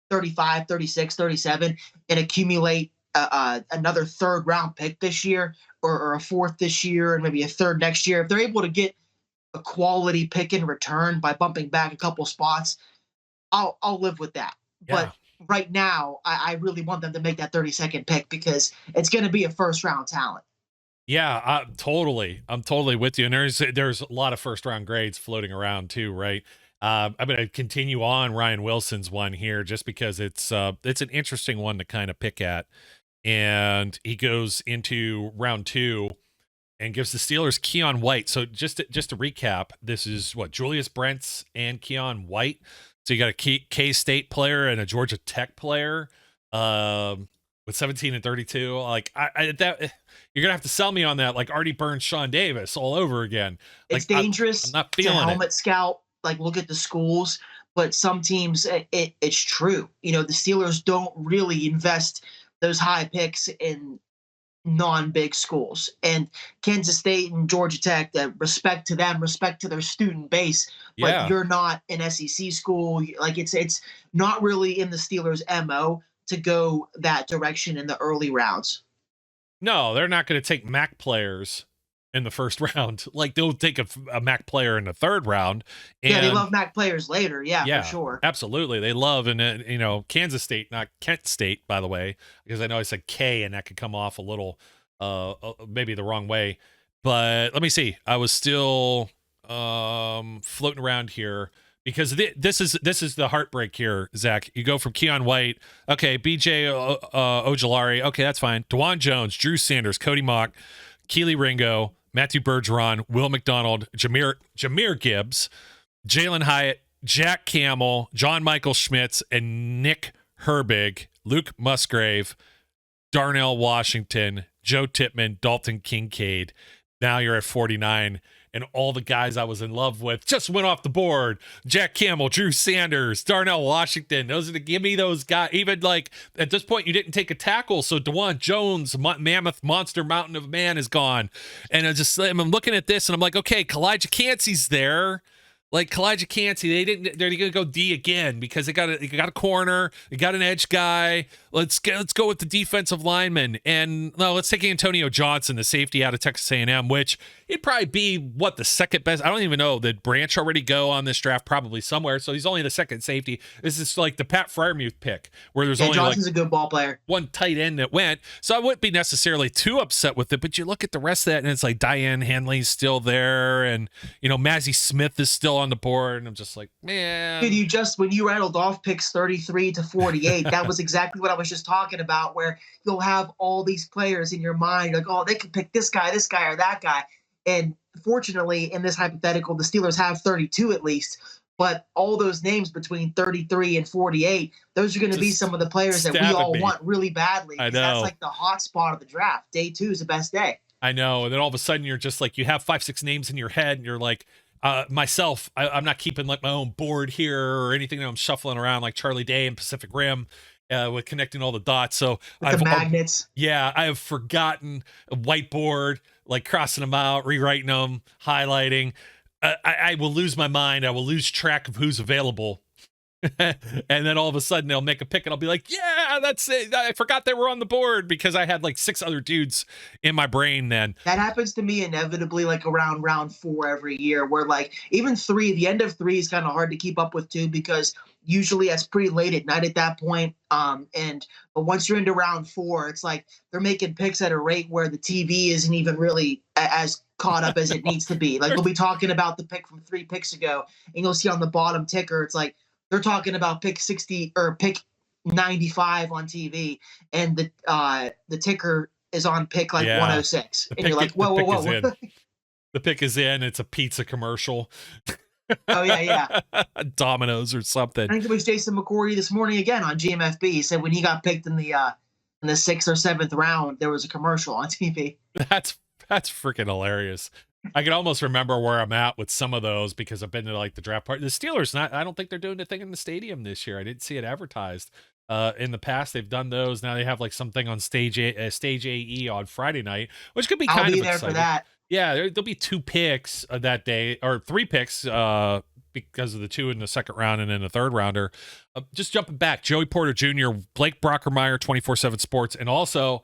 35, 36, 37 and accumulate another third round pick this year or a fourth this year and maybe a third next year, if they're able to get a quality pick in return by bumping back a couple spots, I'll live with that. Yeah. But right now, I really want them to make that 32nd pick because it's going to be a first round talent. Yeah, I'm totally with you. And there's a lot of first round grades floating around too, right? I'm going to continue on Ryan Wilson's one here just because it's an interesting one to kind of pick at. and he goes into round 2 and gives the Steelers Keon White. So just to recap, this is what, Julius Brents and Keon White. So you got a K-State player and a Georgia Tech player with 17 and 32. Like that, you're gonna have to sell me on that, like Artie Burns, Sean Davis all over again. Like, it's dangerous I'm not to feeling helmet it. scout, like look at the schools, but some teams it's true. The Steelers don't really invest those high picks in non-big schools, and Kansas State and Georgia Tech, respect to them, respect to their student base, but Yeah. you're not an SEC school. Like it's not really in the Steelers' MO to go that direction in the early rounds. No, they're not going to take MAC players in the first round. Like they'll take a MAC player in the third round. And yeah, they love MAC players later. Yeah, for sure. Absolutely. They love, and Kansas State, not Kent State, by the way, because I know I said K and that could come off a little, maybe the wrong way. But let me see. I was still floating around here because this is the heartbreak here, Zach. You go from Keon White, okay, BJ Ojolari, okay, that's fine. DeJuan Jones, Drew Sanders, Cody Mock, Keely Ringo, Matthew Bergeron, Will McDonald, Jameer Gibbs, Jalen Hyatt, Jack Campbell, John Michael Schmitz, and Nick Herbig, Luke Musgrave, Darnell Washington, Joe Tippmann, Dalton Kincaid. Now you're at 49, and all the guys I was in love with just went off the board. Jack Campbell, Drew Sanders, Darnell Washington. Give me those guys. Even like at this point, you didn't take a tackle, so DeJuan Jones, mammoth monster mountain of man, is gone. And I'm looking at this, and I'm like, okay, Kalijah Cansey's there. Like Kalijah Cansey, they're gonna go D again because they got a corner, they got an edge guy. Let's go with the defensive lineman, and no, let's take Antonio Johnson, the safety out of Texas A&M, which he'd probably be the second best. I don't even know. Did Branch already go on this draft? Probably somewhere. So he's only the second safety. This is like the Pat Freiermuth pick, where there's only Johnson's like a good ball player, one tight end that went. So I wouldn't be necessarily too upset with it. But you look at the rest of that, and it's like Diane Hanley's still there, and Mazzie Smith is still on the board, and I'm just like, man. Dude, when you rattled off picks 33 to 48, that was exactly what I was just talking about, where you'll have all these players in your mind, like, oh, they could pick this guy, or that guy. And fortunately, in this hypothetical, the Steelers have 32 at least, but all those names between 33 and 48, those are going to be some of the players that we all want really badly. I know. That's like the hot spot of the draft. Day 2 is the best day. I know. And then all of a sudden you're just like, you have 5-6 names in your head, and you're like, myself, I'm not keeping like my own board here or anything. I'm shuffling around like Charlie Day and Pacific Rim with connecting all the dots. So with the magnets. I have forgotten a whiteboard, like crossing them out, rewriting them, highlighting. I will lose my mind. I will lose track of who's available. And then all of a sudden they'll make a pick and I'll be like, yeah, that's it. I forgot they were on the board because I had like 6 other dudes in my brain then. That happens to me inevitably, like around round 4 every year, where like even 3, the end of 3 is kind of hard to keep up with too, because usually that's pretty late at night at that point. But once you're into round 4, it's like they're making picks at a rate where the TV isn't even really as caught up as it needs to be. Like we'll be talking about the pick from 3 picks ago, and you'll see on the bottom ticker, it's like they're talking about pick 60 or pick 95 on TV, and the ticker is on pick like 106, and you're like, whoa. The pick is in. It's a pizza commercial. Oh yeah. Domino's or something. I think it was Jason McCourty this morning again on GMFB. He said when he got picked in the 6th or 7th round, there was a commercial on TV. That's freaking hilarious. I can almost remember where I'm at with some of those because I've been to like the draft party. The Steelers, I don't think they're doing a thing in the stadium this year. I didn't see it advertised. In the past, they've done those. Now they have like something on stage AE on Friday night, which could be kind of exciting. I'll be there for that. Yeah, there'll be 2 picks that day, or 3 picks because of the 2 in the second round and then the third rounder. Just jumping back, Joey Porter Jr., Blake Brockermeyer, 24/7 Sports, and also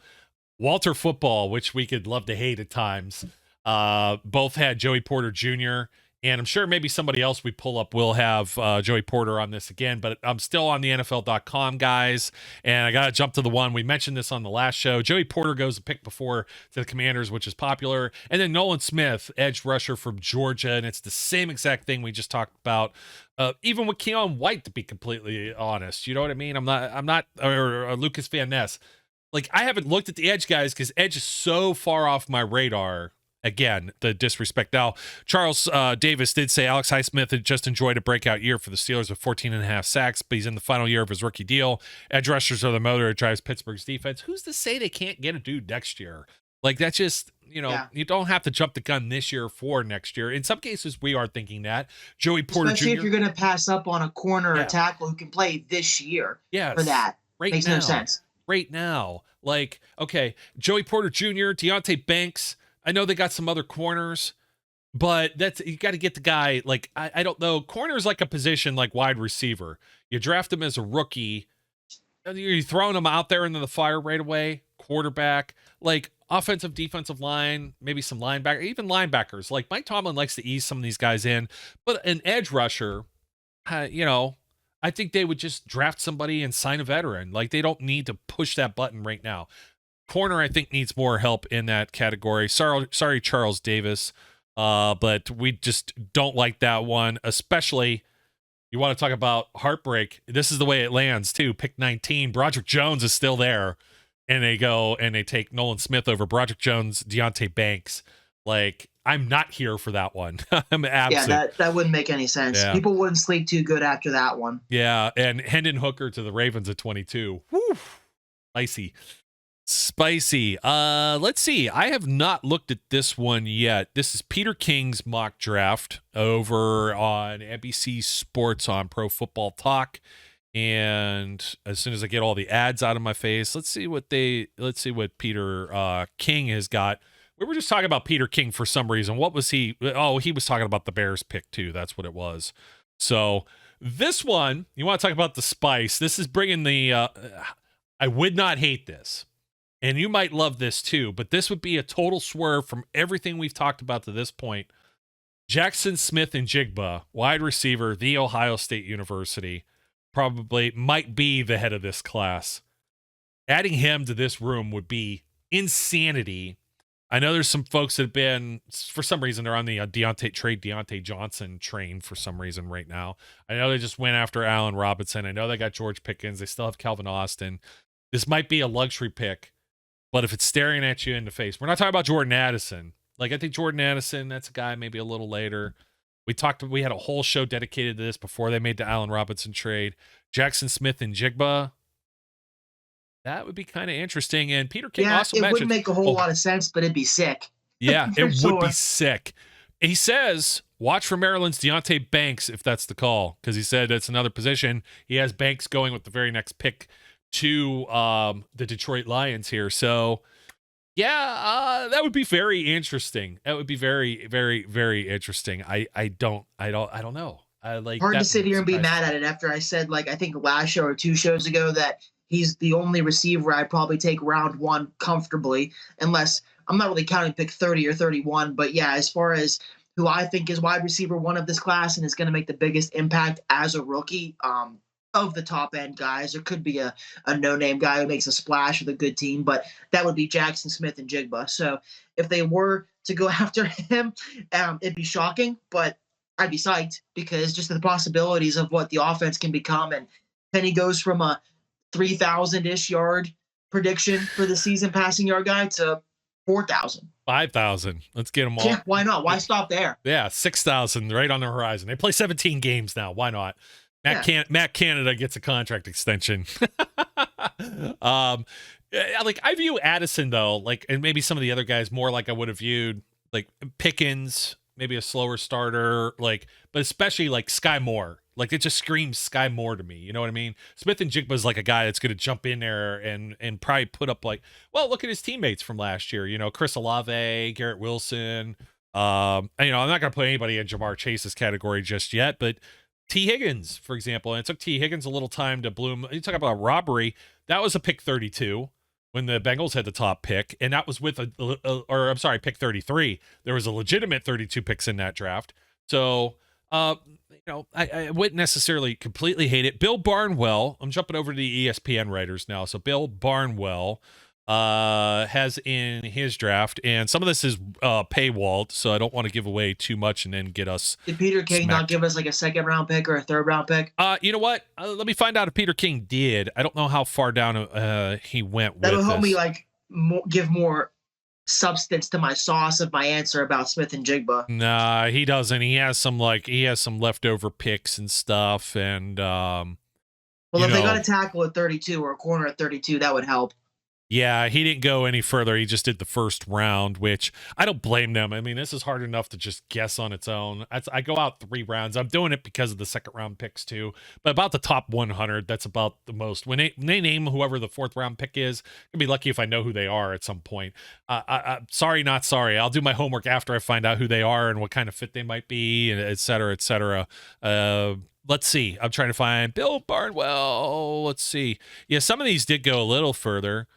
Walter Football, which we could love to hate at times. Both had Joey Porter Jr., and I'm sure maybe somebody else we pull up will have Joey Porter on this again, but I'm still on the NFL.com, guys, and I got to jump to the one. We mentioned this on the last show. Joey Porter goes a pick before to the Commanders, which is popular, and then Nolan Smith, edge rusher from Georgia, and it's the same exact thing we just talked about. Even with Keon White, to be completely honest, you know what I mean? I'm not, or Lucas Van Ness. like I haven't looked at the edge guys because edge is so far off my radar. Again, the disrespect. Now, Charles Davis did say Alex Highsmith had just enjoyed a breakout year for the Steelers with 14.5 sacks, but he's in the final year of his rookie deal. Edge rushers are the motor that drives Pittsburgh's defense. Who's to say they can't get a dude next year? Like, that's just, you don't have to jump the gun this year for next year. In some cases, we are thinking that. Joey Porter Especially Jr. if you're going to pass up on a corner or tackle who can play this year for that. Makes no sense. Right now. Like, okay, Joey Porter Jr., Deontay Banks. I know they got some other corners, but you got to get the guy. Like, I don't know. Corner is like a position like wide receiver. You draft him as a rookie. You're throwing him out there into the fire right away. Quarterback, like offensive, defensive line, maybe some linebacker, even linebackers. Like Mike Tomlin likes to ease some of these guys in, but an edge rusher, I think they would just draft somebody and sign a veteran. Like they don't need to push that button right now. Corner, I think, needs more help in that category. Sorry, Charles Davis, but we just don't like that one. Especially, you want to talk about heartbreak. This is the way it lands too. Pick 19. Broderick Jones is still there, and they go and they take Nolan Smith over Broderick Jones, Deontay Banks. Like, I'm not here for that one. I'm absent. Yeah, that wouldn't make any sense. Yeah. People wouldn't sleep too good after that one. Yeah, and Hendon Hooker to the Ravens at 22. Woo, Spicy. Let's see. I have not looked at this one yet. This is Peter King's mock draft over on NBC Sports on Pro Football Talk. And as soon as I get all the ads out of my face, let's see what Peter King has got. We were just talking about Peter King for some reason. What was he? Oh, he was talking about the Bears pick too. That's what it was. So this one, you want to talk about the spice. This is bringing the, I would not hate this. And you might love this too, but this would be a total swerve from everything we've talked about to this point. Jackson Smith-Njigba, wide receiver, The Ohio State University, probably might be the head of this class. Adding him to this room would be insanity. I know there's some folks that have been, for some reason, they're on the Deontay Johnson train for some reason right now. I know they just went after Allen Robinson. I know they got George Pickens. They still have Calvin Austin. This might be a luxury pick. But if it's staring at you in the face, we're not talking about Jordan Addison. Like, I think Jordan Addison, that's a guy maybe a little later. We had a whole show dedicated to this before they made the Allen Robinson trade. Jackson Smith-Njigba, that would be kind of interesting. And Peter King also mentioned. It wouldn't make a whole lot of sense, but it'd be sick. Yeah, it would be sick. He says, watch for Maryland's Deontay Banks if that's the call, because he said it's another position. He has Banks going with the very next pick to the Detroit Lions here. So that would be very interesting. That would be very, very, very interesting. I don't know. I like hard to sit here and be mad at it after I said, like, I think last show or 2 shows ago that he's the only receiver I'd probably take round 1 comfortably, unless I'm not really counting pick 30 or 31. But yeah, as far as who I think is wide receiver 1 of this class and is going to make the biggest impact as a rookie, of the top end guys, there could be a no-name guy who makes a splash with a good team, but that would be Jackson Smith-Njigba. So if they were to go after him, it'd be shocking, but I'd be psyched because just the possibilities of what the offense can become. And Penny goes from a 3,000-ish yard prediction for the season passing yard guy to 4,000. 5,000. Let's get them all. Yeah, why not? Why stop there? Yeah, 6,000 right on the horizon. They play 17 games now. Why not? Matt Canada gets a contract extension. Like, I view Addison though, like, and maybe some of the other guys more like I would have viewed like Pickens, maybe a slower starter, like, but especially like Sky Moore. Like, it just screams Sky Moore to me. You know what I mean? Smith-Njigba is like a guy that's going to jump in there and probably put up like, well, look at his teammates from last year. You know, Chris Olave, Garrett Wilson. I'm not going to put anybody in Jamar Chase's category just yet, but T. Higgins, for example, and it took T. Higgins a little time to bloom. You talk about robbery. That was a pick 32 when the Bengals had the top pick, and that was with pick 33. There was a legitimate 32 picks in that draft. So, I wouldn't necessarily completely hate it. Bill Barnwell, I'm jumping over to the ESPN writers now. So Bill Barnwell has in his draft, and some of this is paywalled, so I don't want to give away too much and then get us Did Peter King not smacked. give us like a second round pick or a third round pick? You know what? Let me find out if Peter King did. I don't know how far down he went That'll with help this. me like give more substance to my sauce of my answer about Smith and Jigba. Nah, he doesn't. He has some leftover picks and stuff, and Well, if they got a tackle at 32 or a corner at 32, that would help. yeah, he didn't go any further. He just did the first round, which I don't blame them. I mean, this is hard enough to just guess on its own. I go out 3 rounds. I'm doing it because of the second round picks too. But about the top 100, that's about the most. When they name whoever the 4th round pick is, I'd be lucky if I know who they are at some point. Sorry, not sorry. I'll do my homework after I find out who they are and what kind of fit they might be, and et cetera, et cetera. Let's see. I'm trying to find Bill Barnwell. Let's see. Yeah, some of these did go a little further.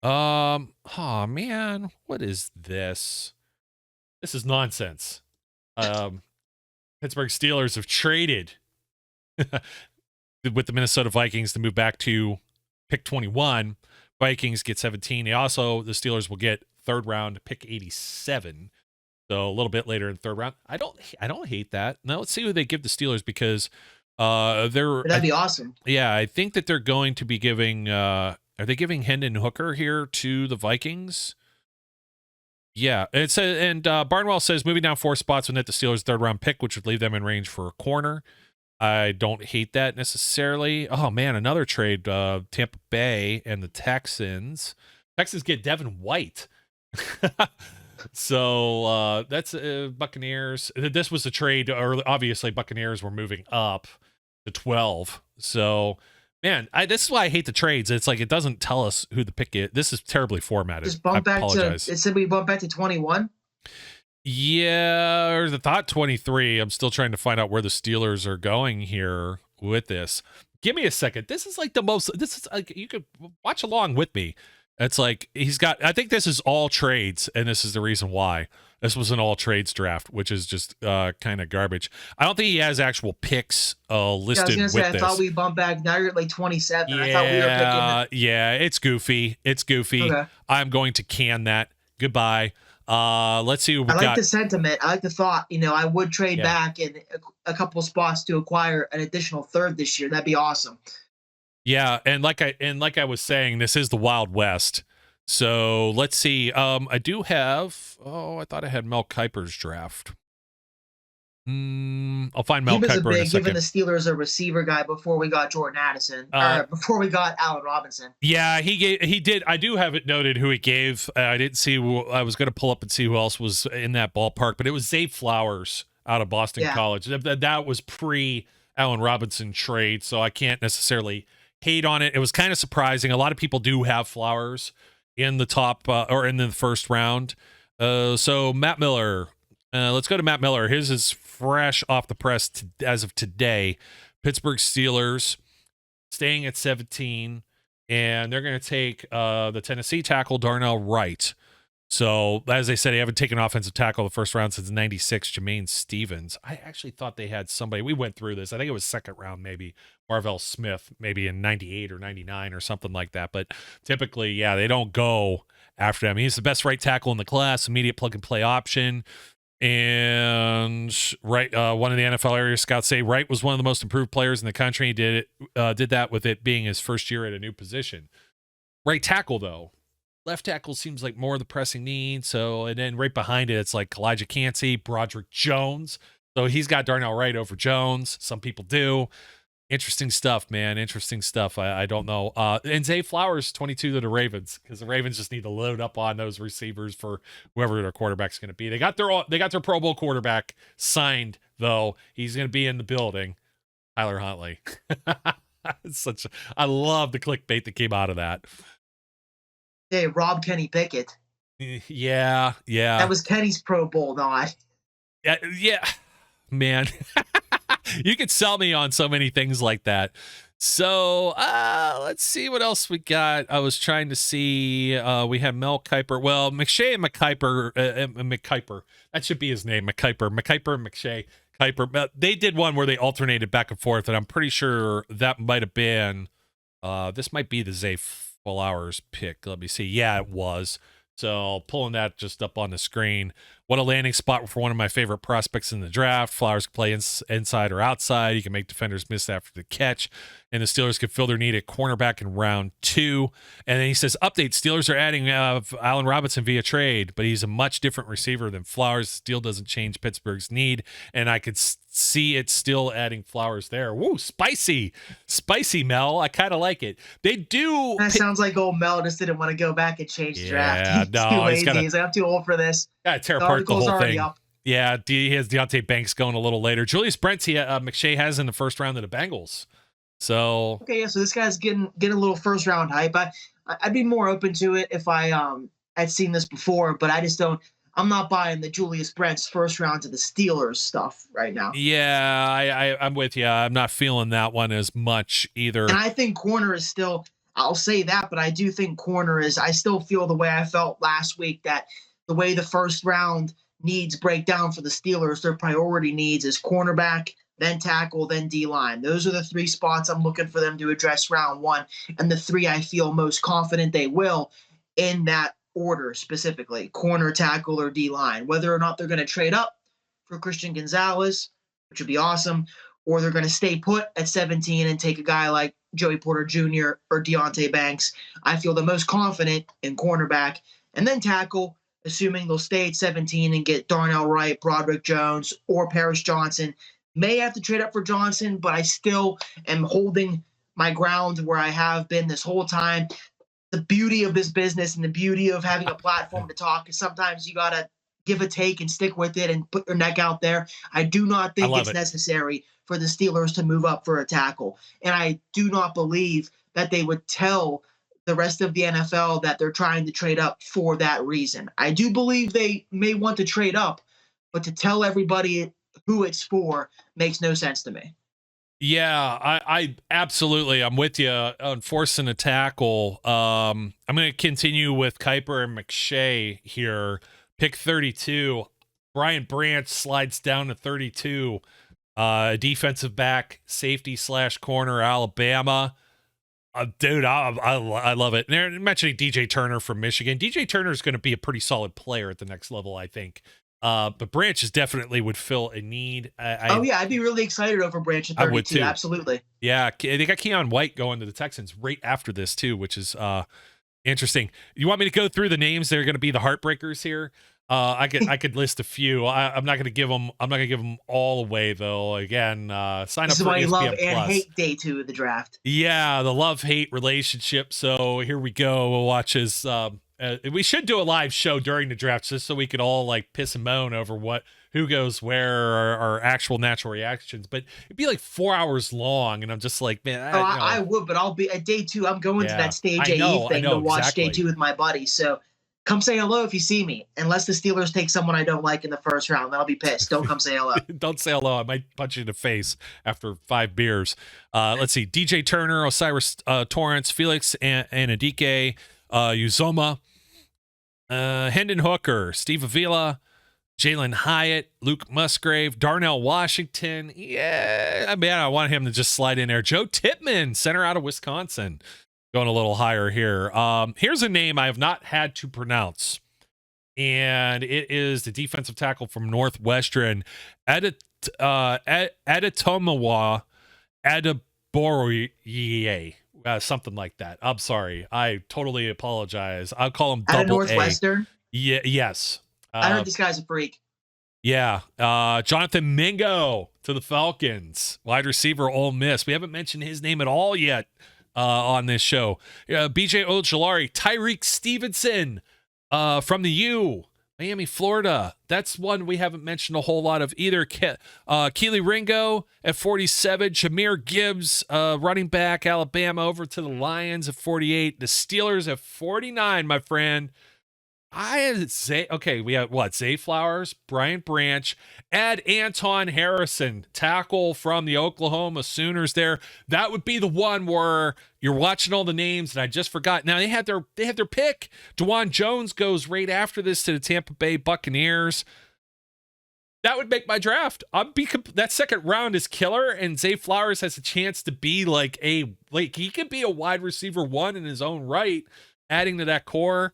Oh man, what is this? This is nonsense. Pittsburgh Steelers have traded with the Minnesota Vikings to move back to pick 21. Vikings get 17. The Steelers will get 3rd round pick 87. So a little bit later in the 3rd round. I don't hate that. Now let's see who they give the Steelers, because that'd be awesome. Yeah, I think that they're going to be giving are they giving Hendon Hooker here to the Vikings? Yeah, Barnwell says moving down 4 spots would net the Steelers' 3rd round pick, which would leave them in range for a corner. I don't hate that necessarily. Oh man, another trade: Tampa Bay and the Texans. Texans get Devin White. So that's Buccaneers. This was a trade. Obviously, Buccaneers were moving up to 12. So. Man, this is why I hate the trades. It's like it doesn't tell us who the pick is. This is terribly formatted. Just bump back to. It said we bump back to 21. Yeah, or the thought 23. I'm still trying to find out where the Steelers are going here with this. Give me a second. This is like the most. This is like you could watch along with me. It's like he's got. I think this is all trades, and this is the reason why. This was an all trades draft, which is just kind of garbage. I don't think he has actual picks listed I was gonna say, with this. I thought we bumped back. Now you're at like 27. I thought we were picking. Yeah, it's goofy. It's goofy. Okay. I'm going to can that. Goodbye. Let's see what we got. I like the sentiment. I like the thought. I would trade back in a couple spots to acquire an additional 3rd this year. That'd be awesome. Yeah, and like I was saying, this is the Wild West. So let's see. I do have. Oh, I thought I had Mel Kiper's draft. I'll find Mel Kiper in a second. Giving the Steelers a receiver guy before we got Jordan Addison, before we got Allen Robinson. Yeah, he did. I do have it noted who he gave. I didn't see. I was going to pull up and see who else was in that ballpark, but it was Zay Flowers out of Boston College. That was pre Allen Robinson trade, so I can't necessarily hate on it. It was kind of surprising. A lot of people do have Flowers in the top or in the 1st round. So Matt Miller, let's go to Matt Miller. His is fresh off the press as of today. Pittsburgh Steelers staying at 17, and they're going to take the Tennessee tackle Darnell Wright. So as they said, they haven't taken offensive tackle the 1st round since '96. Jermaine Stevens. I actually thought they had somebody. We went through this. I think it was 2nd round, maybe Marvell Smith, maybe in '98 or '99 or something like that. But typically, yeah, they don't go after him. He's the best right tackle in the class. Immediate plug and play option. And Wright, one of the NFL area scouts say Wright was one of the most improved players in the country. He did that with it being his 1st year at a new position. Right tackle though. Left tackle seems like more of the pressing need. So, and then right behind it, it's like Elijah Cansey, Broderick Jones. So he's got Darnell Wright over Jones. Some people do. Interesting stuff, man. Interesting stuff. I don't know. And Zay Flowers, 22 to the Ravens, because the Ravens just need to load up on those receivers for whoever their quarterback's going to be. They got their Pro Bowl quarterback signed though. He's going to be in the building. Tyler Huntley. I love the clickbait that came out of that. Hey, Rob Kenny Pickett. Yeah. That was Kenny's Pro Bowl nod. Yeah, man. You could sell me on so many things like that. So let's see what else we got. I was trying to see. We have Mel Kiper. Well, McShay and McKiper. That should be his name. McKiper and McShay. Kiper. They did one where they alternated back and forth, and I'm pretty sure that might have been. This might be the Zay Flowers pick. Let me see. Yeah, it was. So pulling that just up on the screen. What a landing spot for one of my favorite prospects in the draft. Flowers can play inside or outside. He can make defenders miss after the catch. And the Steelers could fill their need at cornerback in round 2. And then he says, update, Steelers are adding Allen Robinson via trade, but he's a much different receiver than Flowers. Deal doesn't change Pittsburgh's need. And I could see it still adding Flowers there. Woo, spicy. Spicy, Mel. I kind of like it. They do. That sounds like old Mel just didn't want to go back and change the draft. He's no, too lazy. He's like, I'm too old for this. Gotta tear apart the whole thing. Up. Yeah, he has Deontay Banks going a little later. Julius Brents, McShay has in the first round of the Bengals. So okay, yeah. So this guy's getting a little first round hype. I'd be more open to it if I had seen this before, but I just don't. I'm not buying the Julius Brents first round to the Steelers stuff right now. Yeah, I'm with you. I'm not feeling that one as much either. And I think corner is still. I'll say that, but I do think corner is. I still feel the way I felt last week, that the way the first round needs break down for the Steelers, their priority needs is cornerback, then tackle, then D-line. Those are the 3 spots I'm looking for them to address round 1, and the 3 I feel most confident they will in that order specifically, corner, tackle, or D-line. Whether or not they're going to trade up for Christian Gonzalez, which would be awesome, or they're going to stay put at 17 and take a guy like Joey Porter Jr. or Deontay Banks. I feel the most confident in cornerback, and then tackle, assuming they'll stay at 17 and get Darnell Wright, Broderick Jones, or Paris Johnson. May have to trade up for Johnson, but I still am holding my ground where I have been this whole time. The beauty of this business and the beauty of having a platform to talk is sometimes you got to give a take and stick with it and put your neck out there. I do not think it's necessary for the Steelers to move up for a tackle. And I do not believe that they would tell the rest of the NFL that they're trying to trade up for that reason. I do believe they may want to trade up, but to tell everybody who it's for makes no sense to me. Yeah, I absolutely, I'm with you on forcing a tackle. I'm going to continue with Kuiper and McShay here. Pick 32. Brian Branch slides down to 32. Defensive back, safety / corner, Alabama. Dude, I love it. And they're mentioning DJ Turner from Michigan. DJ Turner is going to be a pretty solid player at the next level, I think. But Branch is definitely would fill a need. I'd be really excited over Branch at 32. I would too. Absolutely. Yeah, they got Keon White going to the Texans right after this too, which is interesting. You want me to go through the names that are going to be the heartbreakers here? I could list a few. I'm not going to give them. I'm not going to give them all away though. Again, sign this up for ESPN is why you love Plus. and hate day 2 of the draft. Yeah, the love-hate relationship. So here we go. We'll watch his. We should do a live show during the draft just so we could all like piss and moan over who goes where, our actual natural reactions. But it'd be like 4 hours long, and I'm just like, man. I would, but I'll be at day 2. I'm going to that stage AE thing to watch day 2 with my buddy. So come say hello if you see me. Unless the Steelers take someone I don't like in the first round, then I'll be pissed. Don't come say hello. Don't say hello. I might punch you in the face after 5 beers. Let's see. DJ Turner, Osiris Torrance, Felix Anadike, Uzoma, Hendon Hooker, Steve Avila, Jalen Hyatt, Luke Musgrave, Darnell Washington. Yeah, I want him to just slide in there. Joe Tippmann, center out of Wisconsin. Going a little higher here. Here's a name I have not had to pronounce, and it is the defensive tackle from Northwestern, Adetomiwa Adeboroye. Something like that. I'm sorry. I totally apologize. I'll call him double Northwestern? Yeah. Yes. I heard this guy's a freak. Yeah. Jonathan Mingo to the Falcons. Wide receiver, Ole Miss. We haven't mentioned his name at all yet on this show. BJ Ojolari. Tyreek Stevenson from the U. Miami, Florida. That's one we haven't mentioned a whole lot of either. Keely Ringo at 47. Jahmyr Gibbs, running back, Alabama, over to the Lions at 48. The Steelers at 49, my friend. We have what? Zay Flowers, Brian Branch, add Anton Harrison, tackle from the Oklahoma Sooners there. That would be the one where you're watching all the names and I just forgot. Now they had their pick. DeJuan Jones goes right after this to the Tampa Bay Buccaneers. That would make my draft. That second round is killer, and Zay Flowers has a chance to be he could be a wide receiver 1 in his own right, adding to that core.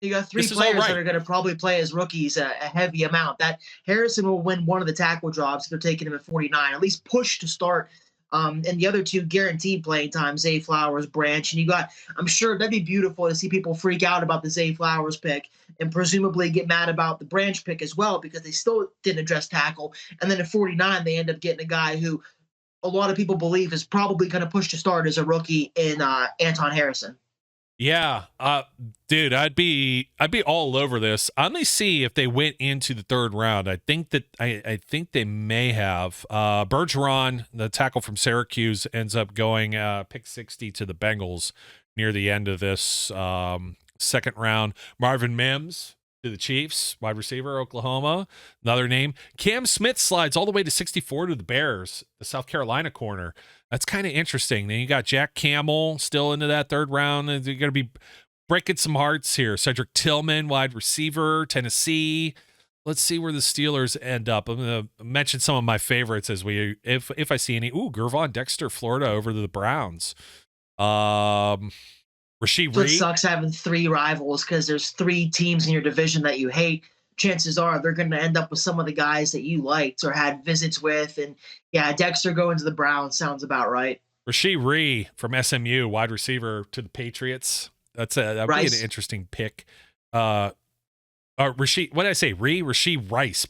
You got 3 players that are going to probably play as rookies a heavy amount. That Harrison will win one of the tackle jobs if they're taking him at 49, at least push to start. And the other 2 guaranteed playing time, Zay Flowers, Branch. And I'm sure that'd be beautiful to see people freak out about the Zay Flowers pick and presumably get mad about the Branch pick as well, because they still didn't address tackle. And then at 49, they end up getting a guy who a lot of people believe is probably going to push to start as a rookie in Anton Harrison. Yeah, dude, I'd be all over this. I only see if they went into the 3rd round. I think they may have. Bergeron, the tackle from Syracuse, ends up going pick 60 to the Bengals near the end of this 2nd round. Marvin Mims to the Chiefs, wide receiver, Oklahoma, another name. Cam Smith slides all the way to 64 to the Bears, the South Carolina corner. That's kind of interesting. Then you got Jack Campbell still into that 3rd round. They're going to be breaking some hearts here. Cedric Tillman, wide receiver, Tennessee. Let's see where the Steelers end up. I'm going to mention some of my favorites if I see any. Ooh, Gervon Dexter, Florida, over to the Browns. Rasheed Reed. It sucks having 3 rivals because there's 3 teams in your division that you hate. Chances are they're going to end up with some of the guys that you liked or had visits with. And yeah, Dexter going to the Browns sounds about right. Rasheed Reed from SMU, wide receiver to the Patriots. That'd be an interesting pick. Rasheed, what did I say? Rasheed Rice.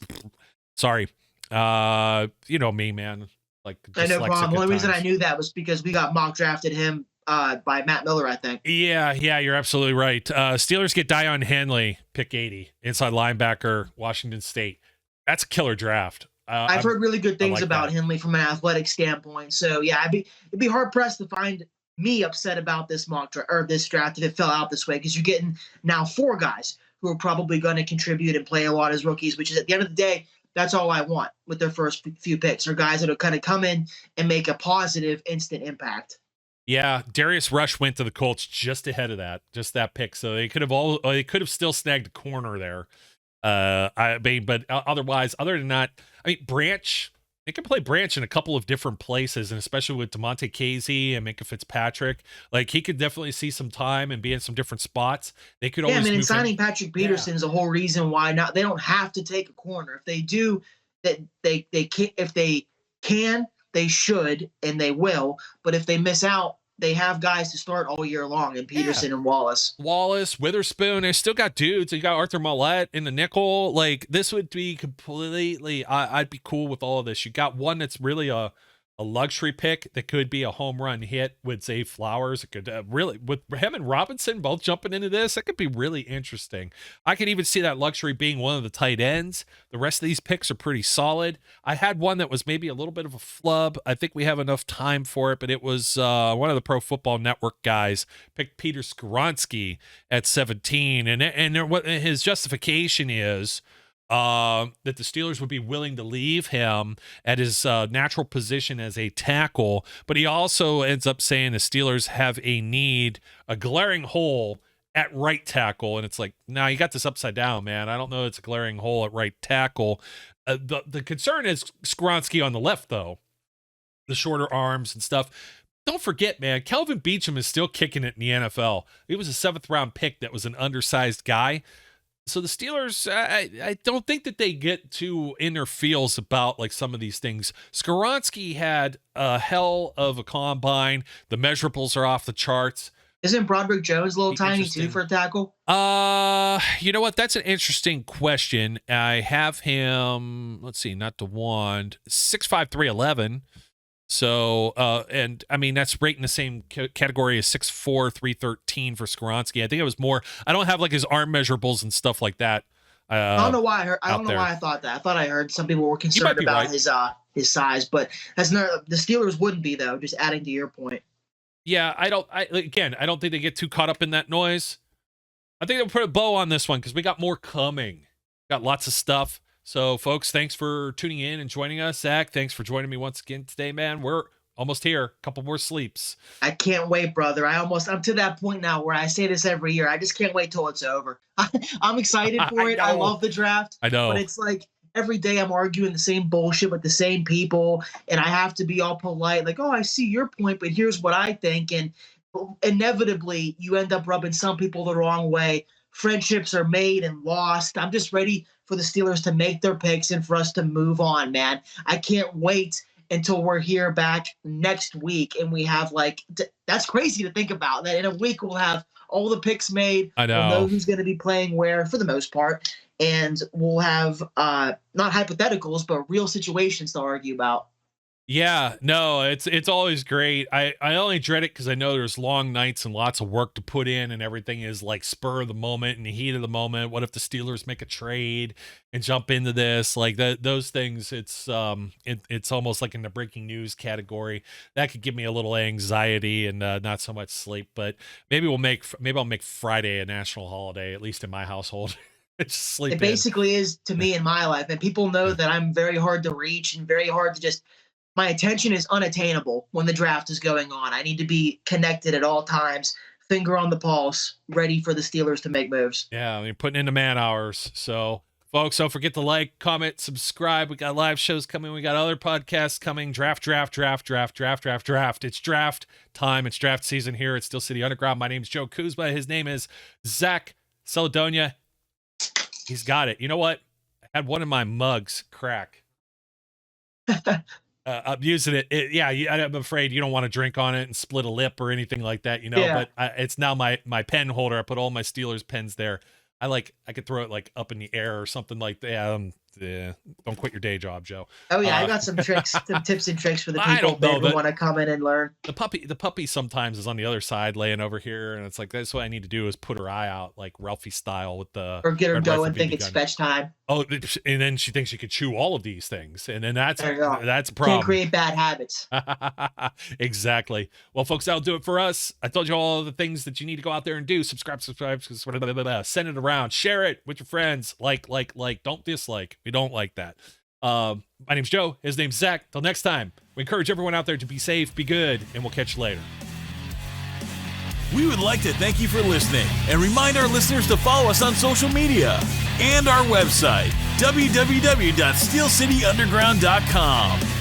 Sorry. You know me, man. Like, I know, problem. The only reason I knew that was because we got mock drafted him by Matt Miller, I think. Yeah, you're absolutely right. Steelers get Dion Henley, pick 80, inside linebacker, Washington State. That's a killer draft. I've heard really good things about Henley from an athletic standpoint. So yeah, it'd be hard pressed to find me upset about this mock draft or this draft if it fell out this way, because you're getting now 4 guys who are probably going to contribute and play a lot as rookies, which is at the end of the day, that's all I want with their first few picks, are guys that will kind of come in and make a positive instant impact. Yeah, Darius Rush went to the Colts just ahead of that pick, so they could have still snagged a corner there. But otherwise, other than that, I mean, Branch, they can play Branch in a couple of different places, and especially with DeMonte Casey and Minka Fitzpatrick, like he could definitely see some time and be in some different spots. They could always. And signing Patrick Peterson is the whole reason why not. They don't have to take a corner. If they do, that they can. If they can, they should, and they will. But if they miss out, they have guys to start all year long in Peterson and Wallace. Witherspoon. They still got dudes. You got Arthur Millette in the nickel. Like, this would be completely. I'd be cool with all of this. You got one that's really a luxury pick that could be a home run hit with Zay Flowers. It could really, with him and Robinson both jumping into this, it could be really interesting. I could even see that luxury being one of the tight ends. The rest of these picks are pretty solid. I had one that was maybe a little bit of a flub. I think we have enough time for it, but it was one of the Pro Football Network guys picked Peter Skoronski at 17, and what his justification is that the Steelers would be willing to leave him at his natural position as a tackle, but he also ends up saying the Steelers have a glaring hole at right tackle, and it's like, nah, you got this upside down, man. I don't know it's a glaring hole at right tackle. The concern is Skoronski on the left, though. The shorter arms and stuff. Don't forget, man, Kelvin Beachum is still kicking it in the NFL. He was a 7th-round pick that was an undersized guy. So the Steelers, I don't think that they get too in their feels about like some of these things. Skoronski had a hell of a combine. The measurables are off the charts. Isn't Broderick Jones a little tiny too for a tackle? You know what? That's an interesting question. I have him, let's see, not to wand, 6'5", 311. So, and I mean, that's right in the same category as 6'4", 313 for Skoronski. I think it was more, I don't have like his arm measurables and stuff like that. I don't know why I don't know why I thought that. I thought I heard some people were concerned about his size, but that's not, the Steelers wouldn't be though, just adding to your point. Yeah, I don't think they get too caught up in that noise. I think they'll put a bow on this one because we got more coming. Got lots of stuff. So, folks, thanks for tuning in and joining us. Zach, thanks for joining me once again today, man. We're almost here. A couple more sleeps. I can't wait, brother. I'm to that point now where I say this every year. I just can't wait till it's over. I'm excited for it. I love the draft. I know. But it's like, every day I'm arguing the same bullshit with the same people, and I have to be all polite, like, oh, I see your point, but here's what I think. And inevitably, you end up rubbing some people the wrong way. Friendships are made and lost. I'm just ready for the Steelers to make their picks and for us to move on, man. I can't wait until we're here back next week and we have that's crazy to think about, that in a week we'll have all the picks made. I know. We'll know who's going to be playing where for the most part, and we'll have not hypotheticals but real situations to argue about. Yeah, no, it's always great. I only dread it because I know there's long nights and lots of work to put in, and everything is like spur of the moment and the heat of the moment. What if the Steelers make a trade and jump into this? Like those things, it's almost like in the breaking news category. That could give me a little anxiety and not so much sleep. But maybe I'll make Friday a national holiday, at least in my household. Just sleep. It basically is to me in my life, and people know that I'm very hard to reach and very hard to just. My attention is unattainable when the draft is going on. I need to be connected at all times, finger on the pulse, ready for the Steelers to make moves. Yeah, I mean, putting into man hours. So, folks, don't forget to like, comment, subscribe. We got live shows coming. We got other podcasts coming. Draft. It's draft time. It's draft season here at Steel City Underground. My name's Joe Kuzma. His name is Zach Celadonia. He's got it. You know what? I had one of my mugs crack. I'm using it. I'm afraid you don't want to drink on it and split a lip or anything like that, Yeah. but it's now my pen holder. I put all my Steelers pens there. I could throw it like up in the air or something like that. Don't quit your day job, Joe. Oh yeah, I got some tricks, some tips and tricks for the people that want to come in and learn. The puppy sometimes is on the other side laying over here, and it's like, that's what I need to do is put her eye out like Ralphie style with the or get her going, think it's fetch time. Oh, and then she thinks she could chew all of these things, and then that's a problem. Can't create bad habits. Exactly. Well, folks, that'll do it for us. I told you all the things that you need to go out there and do. Subscribe, send it around, share it with your friends. Like, don't dislike. We don't like that. My name's Joe. His name's Zach. Till next time, we encourage everyone out there to be safe, be good, and we'll catch you later. We would like to thank you for listening and remind our listeners to follow us on social media and our website, www.steelcityunderground.com.